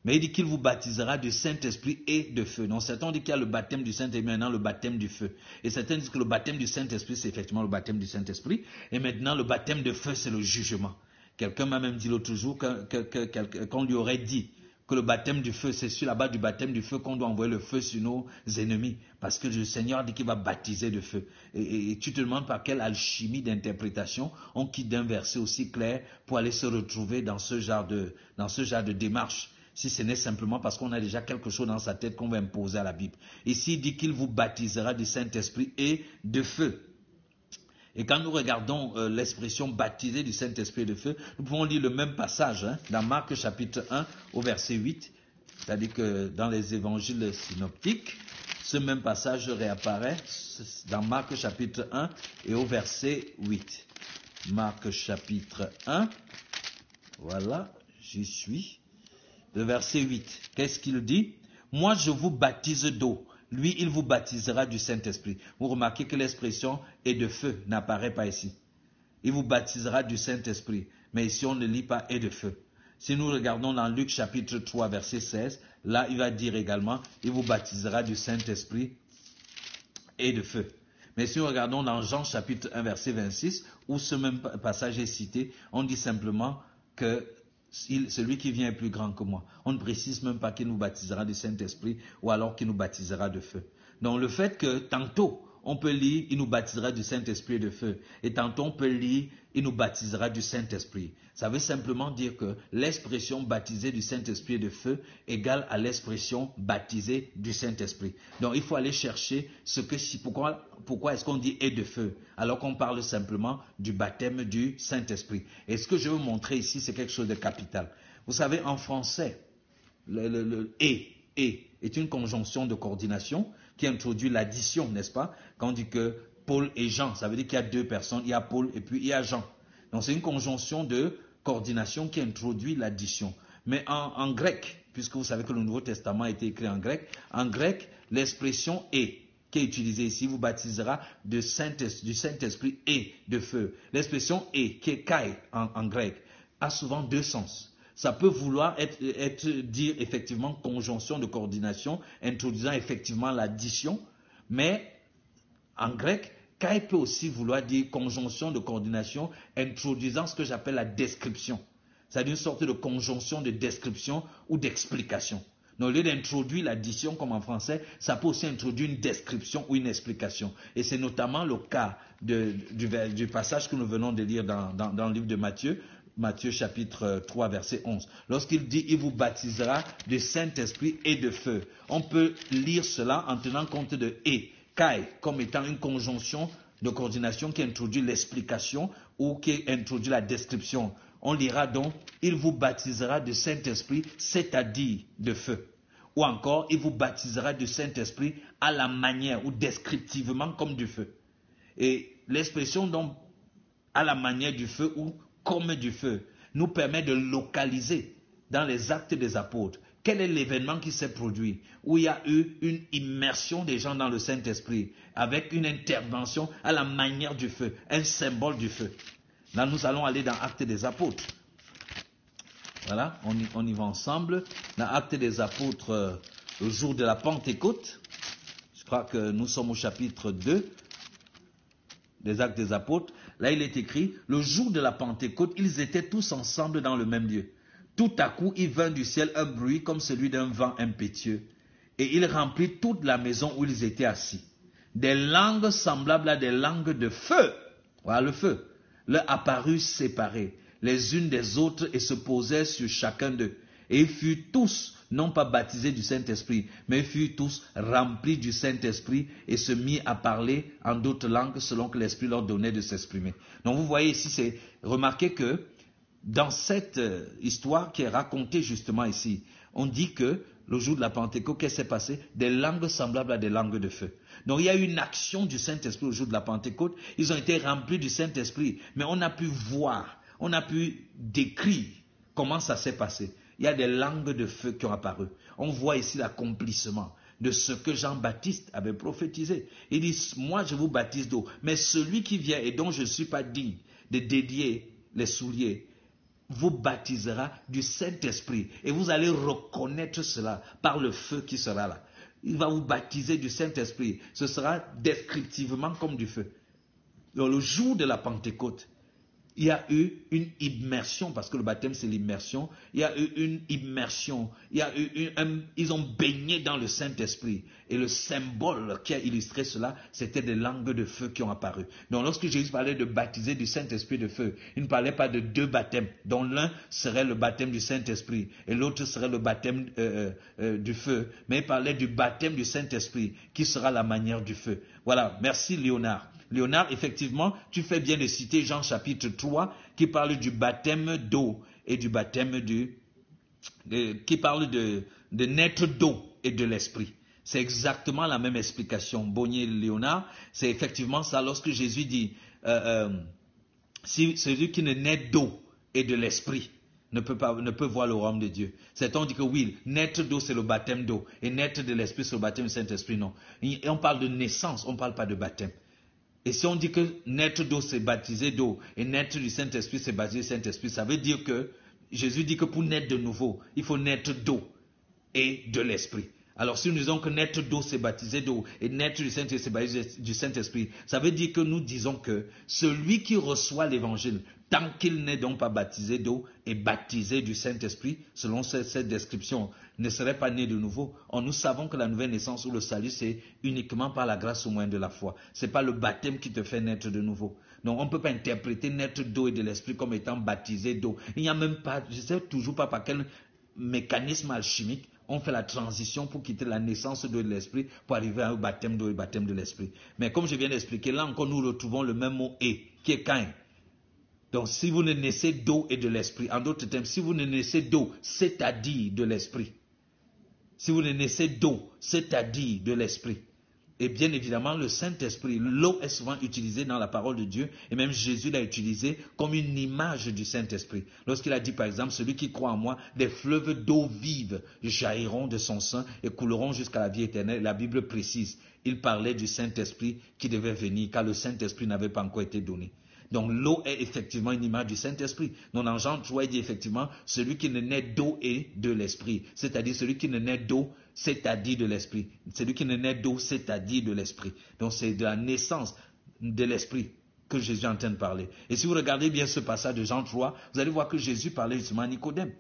Mais il dit qu'il vous baptisera du Saint-Esprit et de feu. Donc certains disent qu'il y a le baptême du Saint-Esprit, maintenant le baptême du feu. Et certains disent que le baptême du Saint-Esprit, c'est effectivement le baptême du Saint-Esprit. Et maintenant le baptême de feu, c'est le jugement. Quelqu'un m'a même dit l'autre jour qu'on lui aurait dit que le baptême du feu, c'est sur la base du baptême du feu qu'on doit envoyer le feu sur nos ennemis. Parce que le Seigneur dit qu'il va baptiser de feu. Et tu te demandes par quelle alchimie d'interprétation on quitte d'un verset aussi clair pour aller se retrouver dans ce genre de démarche. Si ce n'est simplement parce qu'on a déjà quelque chose dans sa tête qu'on va imposer à la Bible. Ici, il dit qu'il vous baptisera du Saint-Esprit et de feu. Et quand nous regardons l'expression baptisé du Saint-Esprit et de feu, nous pouvons lire le même passage dans Marc chapitre 1 au verset 8. C'est-à-dire que dans les évangiles synoptiques, ce même passage réapparaît dans Marc chapitre 1 et au verset 8. Marc chapitre 1, voilà, j'y suis. Le verset 8, qu'est-ce qu'il dit? Moi je vous baptise d'eau. Lui, il vous baptisera du Saint-Esprit. Vous remarquez que l'expression « et de feu » n'apparaît pas ici. Il vous baptisera du Saint-Esprit. Mais ici, on ne lit pas « et de feu ». Si nous regardons dans Luc chapitre 3, verset 16, là, il va dire également « il vous baptisera du Saint-Esprit et de feu ». Mais si nous regardons dans Jean chapitre 1, verset 26, où ce même passage est cité, on dit simplement que celui qui vient est plus grand que moi. On ne précise même pas qu'il nous baptisera du Saint-Esprit ou alors qu'il nous baptisera de feu. Donc le fait que tantôt on peut lire il nous baptisera du Saint-Esprit et de feu et tantôt on peut lire il nous baptisera du Saint-Esprit. Ça veut simplement dire que l'expression baptisé du Saint-Esprit et de feu égale à l'expression baptisé du Saint-Esprit. Donc il faut aller chercher pourquoi est-ce qu'on dit et de feu alors qu'on parle simplement du baptême du Saint-Esprit. Et ce que je veux montrer ici, c'est quelque chose de capital. Vous savez, en français, le et est une conjonction de coordination qui introduit l'addition, n'est-ce pas? Quand on dit que Paul et Jean, ça veut dire qu'il y a deux personnes, il y a Paul et puis il y a Jean. Donc c'est une conjonction de coordination qui introduit l'addition. Mais en grec, puisque vous savez que le Nouveau Testament a été écrit en grec, l'expression « et » qui est utilisée ici vous baptisera du Saint-Esprit et de feu. L'expression « et » qui est « kai » en grec a souvent deux sens. Ça peut vouloir dire effectivement conjonction de coordination, introduisant effectivement l'addition, mais en grec, kai peut aussi vouloir dire conjonction de coordination, introduisant ce que j'appelle la description. C'est-à-dire une sorte de conjonction de description ou d'explication. Donc, au lieu d'introduire l'addition comme en français, ça peut aussi introduire une description ou une explication. Et c'est notamment le cas du passage que nous venons de lire dans le livre de Matthieu chapitre 3 verset 11. Lorsqu'il dit « il vous baptisera de Saint-Esprit et de feu ». On peut lire cela en tenant compte de « et ». Kai comme étant une conjonction de coordination qui introduit l'explication ou qui introduit la description. On lira donc « il vous baptisera de Saint-Esprit, c'est-à-dire de feu ». Ou encore « il vous baptisera de Saint-Esprit à la manière ou descriptivement comme du feu ». Et l'expression donc « à la manière du feu » ou « comme du feu » nous permet de localiser dans les actes des apôtres quel est l'événement qui s'est produit, où il y a eu une immersion des gens dans le Saint-Esprit, avec une intervention à la manière du feu, un symbole du feu. Là, nous allons aller dans Actes des Apôtres. Voilà, on y va ensemble. Dans Actes des Apôtres, le jour de la Pentecôte, je crois que nous sommes au chapitre 2 des Actes des Apôtres. Là, il est écrit, le jour de la Pentecôte, ils étaient tous ensemble dans le même lieu. Tout à coup, il vint du ciel un bruit comme celui d'un vent impétueux, et il remplit toute la maison où ils étaient assis. Des langues semblables à des langues de feu, voilà le feu, leur apparurent séparées, les unes des autres, et se posèrent sur chacun d'eux. Et ils furent tous, non pas baptisés du Saint-Esprit, mais ils furent tous remplis du Saint-Esprit et se mirent à parler en d'autres langues selon que l'Esprit leur donnait de s'exprimer. Donc vous voyez ici, remarquez que dans cette histoire qui est racontée justement ici, on dit que le jour de la Pentecôte, qu'est-ce qui s'est passé? Des langues semblables à des langues de feu. Donc il y a eu une action du Saint-Esprit au jour de la Pentecôte. Ils ont été remplis du Saint-Esprit. Mais on a pu voir, on a pu décrire comment ça s'est passé. Il y a des langues de feu qui ont apparu. On voit ici l'accomplissement de ce que Jean-Baptiste avait prophétisé. Il dit, moi je vous baptise d'eau, mais celui qui vient et dont je ne suis pas digne de délier les souliers, vous baptisera du Saint-Esprit. Et vous allez reconnaître cela par le feu qui sera là. Il va vous baptiser du Saint-Esprit. Ce sera descriptivement comme du feu. Donc, le jour de la Pentecôte, il y a eu une immersion, parce que le baptême c'est l'immersion, il y a eu une immersion, ils ont baigné dans le Saint-Esprit. Et le symbole qui a illustré cela, c'était des langues de feu qui ont apparu. Donc lorsque Jésus parlait de baptiser du Saint-Esprit de feu, il ne parlait pas de deux baptêmes, dont l'un serait le baptême du Saint-Esprit et l'autre serait le baptême du feu, mais il parlait du baptême du Saint-Esprit qui sera la manière du feu. Voilà, merci Léonard. Léonard, effectivement, tu fais bien de citer Jean chapitre 3 qui parle du baptême d'eau et du baptême qui parle de naître d'eau et de l'esprit. C'est exactement la même explication. Bonnier Léonard, c'est effectivement ça lorsque Jésus dit si celui qui ne naît d'eau et de l'esprit ne peut voir le royaume de Dieu. C'est on dit que oui, naître d'eau c'est le baptême d'eau et naître de l'esprit c'est le baptême du Saint-Esprit, non. Et on parle de naissance, on ne parle pas de baptême. Et si on dit que naître d'eau, c'est baptiser d'eau, et naître du Saint-Esprit, c'est baptiser du Saint-Esprit, ça veut dire que Jésus dit que pour naître de nouveau, il faut naître d'eau et de l'Esprit. Alors si nous disons que naître d'eau, c'est baptiser d'eau, et naître du Saint-Esprit, c'est baptiser du Saint-Esprit, ça veut dire que nous disons que celui qui reçoit l'Évangile, tant qu'il n'est donc pas baptisé d'eau et baptisé du Saint-Esprit, selon cette description, ne serait pas né de nouveau. Or, nous savons que la nouvelle naissance ou le salut, c'est uniquement par la grâce au moyen de la foi. Ce n'est pas le baptême qui te fait naître de nouveau. Donc, on ne peut pas interpréter naître d'eau et de l'Esprit comme étant baptisé d'eau. Il n'y a même pas, je ne sais toujours pas par quel mécanisme alchimique on fait la transition pour quitter la naissance d'eau et de l'Esprit pour arriver à un baptême d'eau et baptême de l'Esprit. Mais comme je viens d'expliquer, là encore, nous retrouvons le même mot « et » qui est « Caïn ». Donc, si vous ne naissez d'eau et de l'esprit, en d'autres termes, si vous ne naissez d'eau, c'est-à-dire de l'esprit, si vous ne naissez d'eau, c'est-à-dire de l'esprit, et bien évidemment, le Saint-Esprit, l'eau est souvent utilisée dans la parole de Dieu, et même Jésus l'a utilisée comme une image du Saint-Esprit. Lorsqu'il a dit, par exemple, celui qui croit en moi, des fleuves d'eau vive jailliront de son sein et couleront jusqu'à la vie éternelle. La Bible précise, il parlait du Saint-Esprit qui devait venir, car le Saint-Esprit n'avait pas encore été donné. Donc l'eau est effectivement une image du Saint-Esprit. Donc dans Jean 3, il dit effectivement, celui qui ne naît d'eau et de l'Esprit. C'est-à-dire celui qui ne naît d'eau, c'est-à-dire de l'Esprit. Celui qui ne naît d'eau, c'est-à-dire de l'Esprit. Donc c'est de la naissance de l'Esprit que Jésus est en train de parler. Et si vous regardez bien ce passage de Jean 3, vous allez voir que Jésus parlait justement à Nicodème.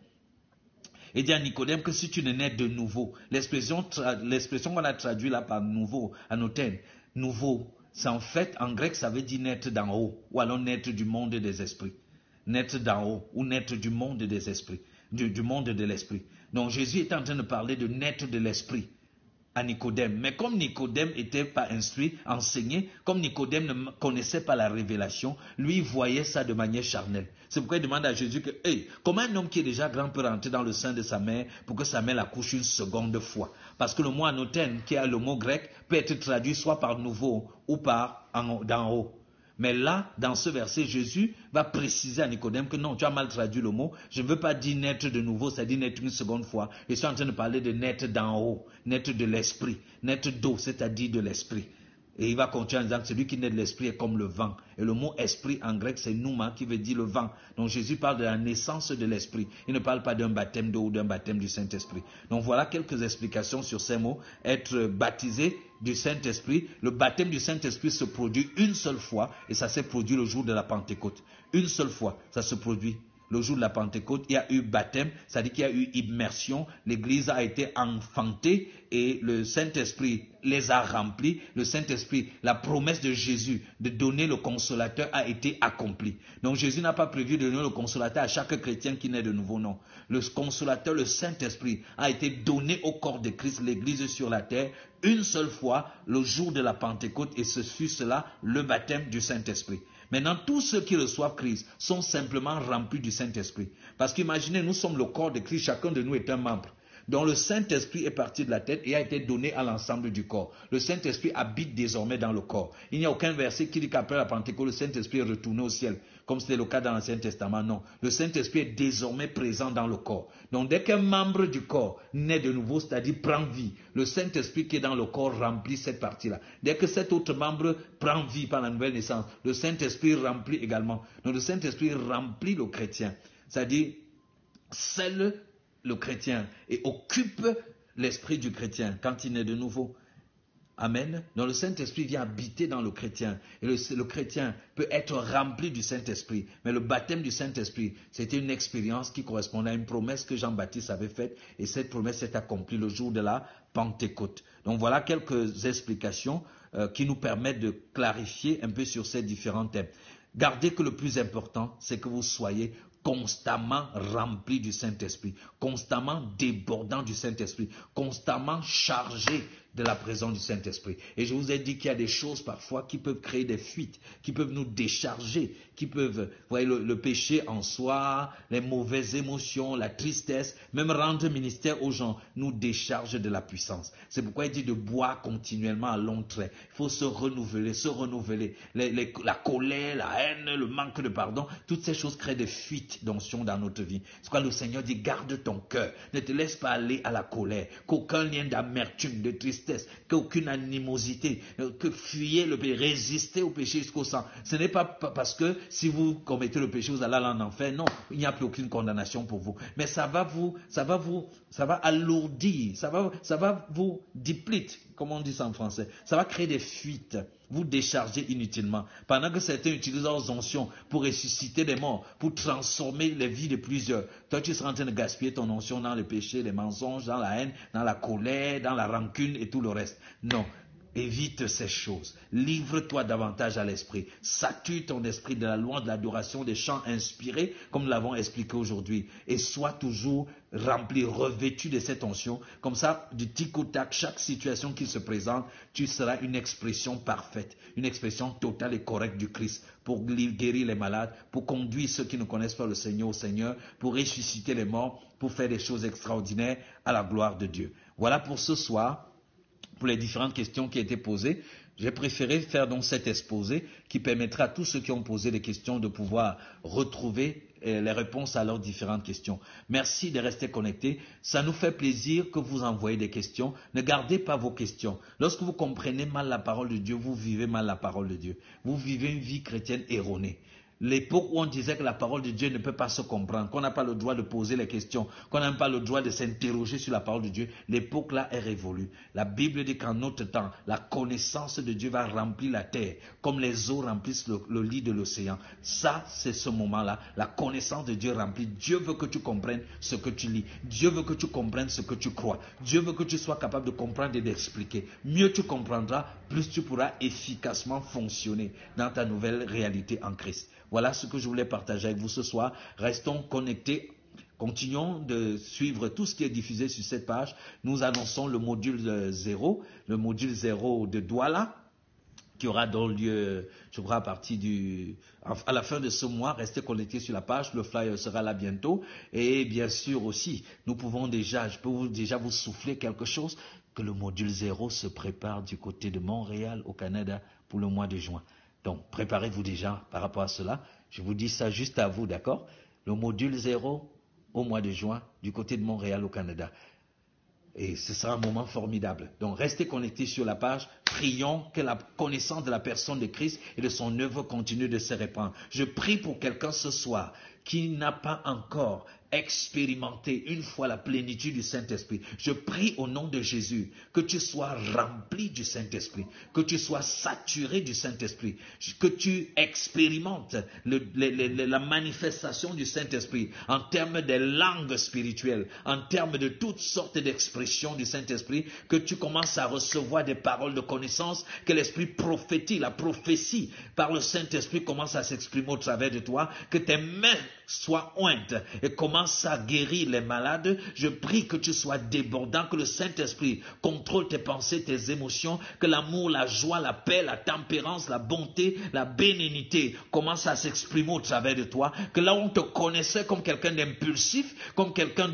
Il dit à Nicodème que si tu ne nais de nouveau, l'expression qu'on a traduite là par nouveau, anotène, nouveau, c'est en fait, en grec, ça veut dire naître d'en haut, ou alors naître du monde des esprits. Naître d'en haut, ou naître du monde des esprits, du monde de l'esprit. Donc Jésus est en train de parler de naître de l'esprit à Nicodème. Mais comme Nicodème n'était pas instruit, enseigné, comme Nicodème ne connaissait pas la révélation, lui voyait ça de manière charnelle. C'est pourquoi il demande à Jésus que, comment un homme qui est déjà grand peut rentrer dans le sein de sa mère pour que sa mère l'accouche une seconde fois? Parce que le mot anotène, qui a le mot grec, peut être traduit soit par nouveau ou par d'en haut. Mais là, dans ce verset, Jésus va préciser à Nicodème que non, tu as mal traduit le mot. Je ne veux pas dire naître de nouveau, c'est-à-dire naître une seconde fois. Je suis en train de parler de naître d'en haut, naître de l'esprit, naître d'eau, c'est-à-dire de l'esprit. Et il va continuer en disant que celui qui naît de l'esprit est comme le vent. Et le mot esprit en grec, c'est pneuma, qui veut dire le vent. Donc Jésus parle de la naissance de l'esprit. Il ne parle pas d'un baptême d'eau ou d'un baptême du Saint-Esprit. Donc voilà quelques explications sur ces mots. Être baptisé du Saint-Esprit. Le baptême du Saint-Esprit se produit une seule fois et ça s'est produit le jour de la Pentecôte. Une seule fois, ça se produit. Le jour de la Pentecôte, il y a eu baptême, c'est-à-dire qu'il y a eu immersion, l'Église a été enfantée et le Saint-Esprit les a remplis. Le Saint-Esprit, la promesse de Jésus de donner le consolateur a été accomplie. Donc Jésus n'a pas prévu de donner le consolateur à chaque chrétien qui naît de nouveau, non. Le consolateur, le Saint-Esprit, a été donné au corps de Christ, l'Église sur la terre, une seule fois, le jour de la Pentecôte, et ce fut cela, le baptême du Saint-Esprit. Maintenant, tous ceux qui reçoivent Christ sont simplement remplis du Saint-Esprit. Parce qu'imaginez, nous sommes le corps de Christ, chacun de nous est un membre. Donc le Saint-Esprit est parti de la tête et a été donné à l'ensemble du corps. Le Saint-Esprit habite désormais dans le corps. Il n'y a aucun verset qui dit qu'après la Pentecôte, le Saint-Esprit est retourné au ciel, comme c'était le cas dans l'Ancien Testament. Non, le Saint-Esprit est désormais présent dans le corps. Donc dès qu'un membre du corps naît de nouveau, c'est-à-dire prend vie, le Saint-Esprit qui est dans le corps remplit cette partie-là. Dès que cet autre membre prend vie par la nouvelle naissance, le Saint-Esprit remplit également. Donc le Saint-Esprit remplit le chrétien, c'est-à-dire scelle le chrétien et occupe l'esprit du chrétien quand il naît de nouveau. Amen. Donc le Saint-Esprit vient habiter dans le chrétien. Et le chrétien peut être rempli du Saint-Esprit. Mais le baptême du Saint-Esprit, c'était une expérience qui correspondait à une promesse que Jean-Baptiste avait faite. Et cette promesse s'est accomplie le jour de la Pentecôte. Donc voilà quelques explications qui nous permettent de clarifier un peu sur ces différents thèmes. Gardez que le plus important, c'est que vous soyez constamment rempli du Saint-Esprit, constamment débordant du Saint-Esprit, constamment chargé de la présence du Saint-Esprit. Et je vous ai dit qu'il y a des choses parfois qui peuvent créer des fuites, qui peuvent nous décharger, qui peuvent, vous voyez, le péché en soi, les mauvaises émotions, la tristesse, même rendre ministère aux gens, nous décharge de la puissance. C'est pourquoi il dit de boire continuellement à long trait. Il faut se renouveler, se renouveler. La colère, la haine, le manque de pardon, toutes ces choses créent des fuites d'onction dans notre vie. C'est pourquoi le Seigneur dit, garde ton cœur, ne te laisse pas aller à la colère, qu'aucun lien d'amertume, de tristesse, qu'aucune animosité, que fuyez le péché, résistez au péché jusqu'au sang. Ce n'est pas parce que si vous commettez le péché, vous allez aller en enfer. Non, il n'y a plus aucune condamnation pour vous. Mais ça va alourdir, ça va vous deplete, comme on dit ça en français. Ça va créer des fuites, vous décharger inutilement. Pendant que certains utilisent leurs onction pour ressusciter des morts, pour transformer les vies de plusieurs. Toi, tu seras en train de gaspiller ton onction dans le péché, les mensonges, dans la haine, dans la colère, dans la rancune et tout le reste. Non. Évite ces choses. Livre-toi davantage à l'esprit. Sature ton esprit de la louange, de l'adoration, des chants inspirés, comme nous l'avons expliqué aujourd'hui. Et sois toujours rempli, revêtu de cette onction. Comme ça, du tic au tac, chaque situation qui se présente, tu seras une expression parfaite, une expression totale et correcte du Christ pour guérir les malades, pour conduire ceux qui ne connaissent pas le Seigneur au Seigneur, pour ressusciter les morts, pour faire des choses extraordinaires à la gloire de Dieu. Voilà pour ce soir. Pour les différentes questions qui étaient posées, j'ai préféré faire donc cet exposé qui permettra à tous ceux qui ont posé des questions de pouvoir retrouver les réponses à leurs différentes questions. Merci de rester connectés. Ça nous fait plaisir que vous envoyez des questions. Ne gardez pas vos questions. Lorsque vous comprenez mal la parole de Dieu, vous vivez mal la parole de Dieu. Vous vivez une vie chrétienne erronée. L'époque où on disait que la parole de Dieu ne peut pas se comprendre, qu'on n'a pas le droit de poser les questions, qu'on n'a pas le droit de s'interroger sur la parole de Dieu, l'époque là est révolue. La Bible dit qu'en notre temps, la connaissance de Dieu va remplir la terre, comme les eaux remplissent le lit de l'océan. Ça, c'est ce moment-là, la connaissance de Dieu remplie. Dieu veut que tu comprennes ce que tu lis. Dieu veut que tu comprennes ce que tu crois. Dieu veut que tu sois capable de comprendre et d'expliquer. Mieux tu comprendras, plus tu pourras efficacement fonctionner dans ta nouvelle réalité en Christ. Voilà ce que je voulais partager avec vous ce soir. Restons connectés. Continuons de suivre tout ce qui est diffusé sur cette page. Nous annonçons le module 0, de Douala, qui aura donc lieu, je crois, à la fin de ce mois. Restez connectés sur la page. Le flyer sera là bientôt. Et bien sûr aussi, je peux déjà vous souffler quelque chose, que le module 0 se prépare du côté de Montréal, au Canada, pour le mois de juin. Donc, préparez-vous déjà par rapport à cela. Je vous dis ça juste à vous, d'accord? Le module 0 au mois de juin du côté de Montréal au Canada. Et ce sera un moment formidable. Donc, restez connectés sur la page. Prions que la connaissance de la personne de Christ et de son œuvre continue de se répandre. Je prie pour quelqu'un ce soir qui n'a pas encore expérimenter une fois la plénitude du Saint-Esprit. Je prie au nom de Jésus que tu sois rempli du Saint-Esprit, que tu sois saturé du Saint-Esprit, que tu expérimentes la manifestation du Saint-Esprit en termes des langues spirituelles, en termes de toutes sortes d'expressions du Saint-Esprit, que tu commences à recevoir des paroles de connaissance, que l'Esprit prophétique, la prophétie par le Saint-Esprit commence à s'exprimer au travers de toi, que tes mains soient ointes et commence à guérir les malades. Je prie que tu sois débordant, que le Saint-Esprit contrôle tes pensées, tes émotions, que l'amour, la joie, la paix, la tempérance, la bonté, la bénignité commencent à s'exprimer au travers de toi, que là où on te connaissait comme quelqu'un d'impulsif, comme quelqu'un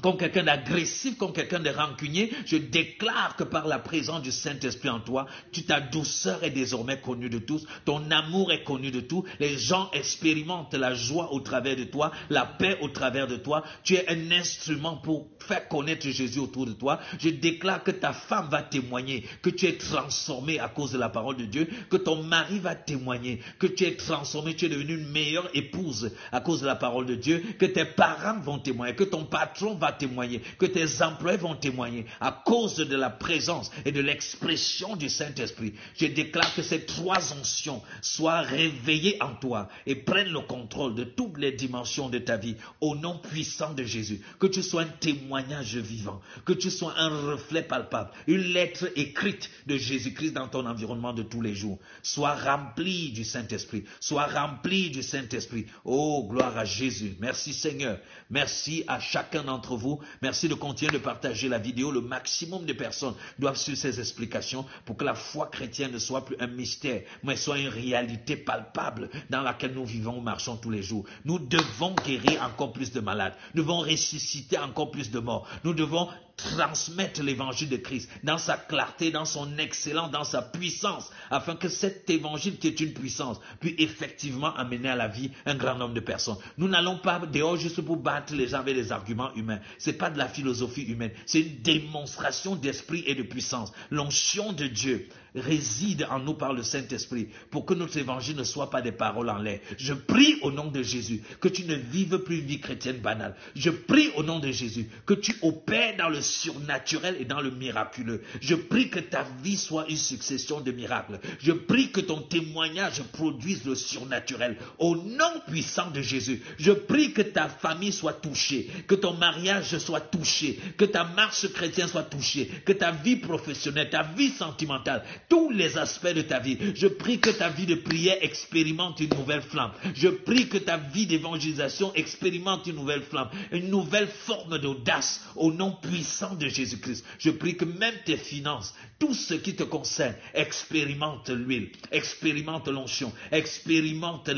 comme quelqu'un d'agressif, comme quelqu'un de rancunier, je déclare que par la présence du Saint-Esprit en toi, ta douceur est désormais connue de tous, ton amour est connu de tous, les gens expérimentent la joie au travers de toi, la paix au travers de toi, tu es un instrument pour faire connaître Jésus autour de toi. Je déclare que ta femme va témoigner, que tu es transformé à cause de la parole de Dieu, que ton mari va témoigner, que tu es transformé, tu es devenu une meilleure épouse à cause de la parole de Dieu, que tes parents vont témoigner, que ton patron va va témoigner, que tes employés vont témoigner à cause de la présence et de l'expression du Saint-Esprit. Je déclare que ces 3 onction soit réveillé en toi et prenne le contrôle de toutes les dimensions de ta vie au nom puissant de Jésus. Que tu sois un témoignage vivant, que tu sois un reflet palpable, une lettre écrite de Jésus-Christ dans ton environnement de tous les jours. Sois rempli du Saint-Esprit, sois rempli du Saint-Esprit. Oh, gloire à Jésus. Merci Seigneur. Merci à chacun d'entre vous. Merci de continuer de partager la vidéo. Le maximum de personnes doivent suivre ces explications pour que la foi chrétienne ne soit plus un mystère, mais soit une réalité palpable dans laquelle nous vivons, marchons tous les jours. Nous devons guérir encore plus de malades. Nous devons ressusciter encore plus de morts. Nous devons transmettre l'évangile de Christ dans sa clarté, dans son excellence, dans sa puissance, afin que cet évangile qui est une puissance puisse effectivement amener à la vie un grand nombre de personnes. Nous n'allons pas dehors juste pour battre les gens avec des arguments humains. C'est pas de la philosophie humaine, c'est une démonstration d'esprit et de puissance. L'onction de Dieu réside en nous par le Saint-Esprit pour que notre évangile ne soit pas des paroles en l'air. Je prie au nom de Jésus que tu ne vives plus une vie chrétienne banale. Je prie au nom de Jésus que tu opères dans le surnaturel et dans le miraculeux. Je prie que ta vie soit une succession de miracles. Je prie que ton témoignage produise le surnaturel au nom puissant de Jésus. Je prie que ta famille soit touchée, que ton mariage soit touché, que ta marche chrétienne soit touchée, que ta vie professionnelle, ta vie sentimentale, tous les aspects de ta vie. Je prie que ta vie de prière expérimente une nouvelle flamme. Je prie que ta vie d'évangélisation expérimente une nouvelle flamme, une nouvelle forme d'audace au nom puissant de Jésus-Christ. Je prie que même tes finances, tout ce qui te concerne, expérimente l'huile, expérimente l'onction, expérimente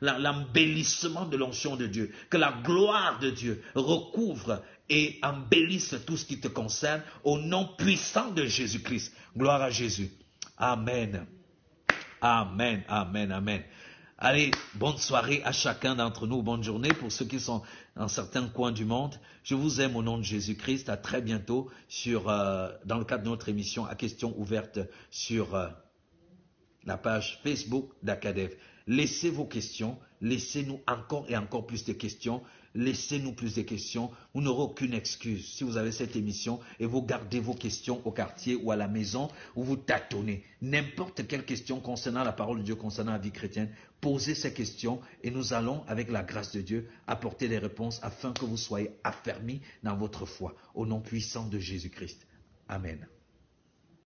l'embellissement de l'onction de Dieu. Que la gloire de Dieu recouvre et embellisse tout ce qui te concerne au nom puissant de Jésus-Christ. Gloire à Jésus. Amen. Amen, amen, amen. Allez, bonne soirée à chacun d'entre nous, bonne journée pour ceux qui sont dans certains coins du monde. Je vous aime au nom de Jésus-Christ. À très bientôt dans le cadre de notre émission à questions ouvertes sur la page Facebook d'Acadev. Laissez vos questions, laissez-nous encore et encore plus de questions. Laissez-nous plus de questions. Vous n'aurez aucune excuse si vous avez cette émission et vous gardez vos questions au quartier ou à la maison où vous tâtonnez. N'importe quelle question concernant la parole de Dieu, concernant la vie chrétienne, posez ces questions et nous allons, avec la grâce de Dieu, apporter des réponses afin que vous soyez affermis dans votre foi. Au nom puissant de Jésus-Christ. Amen.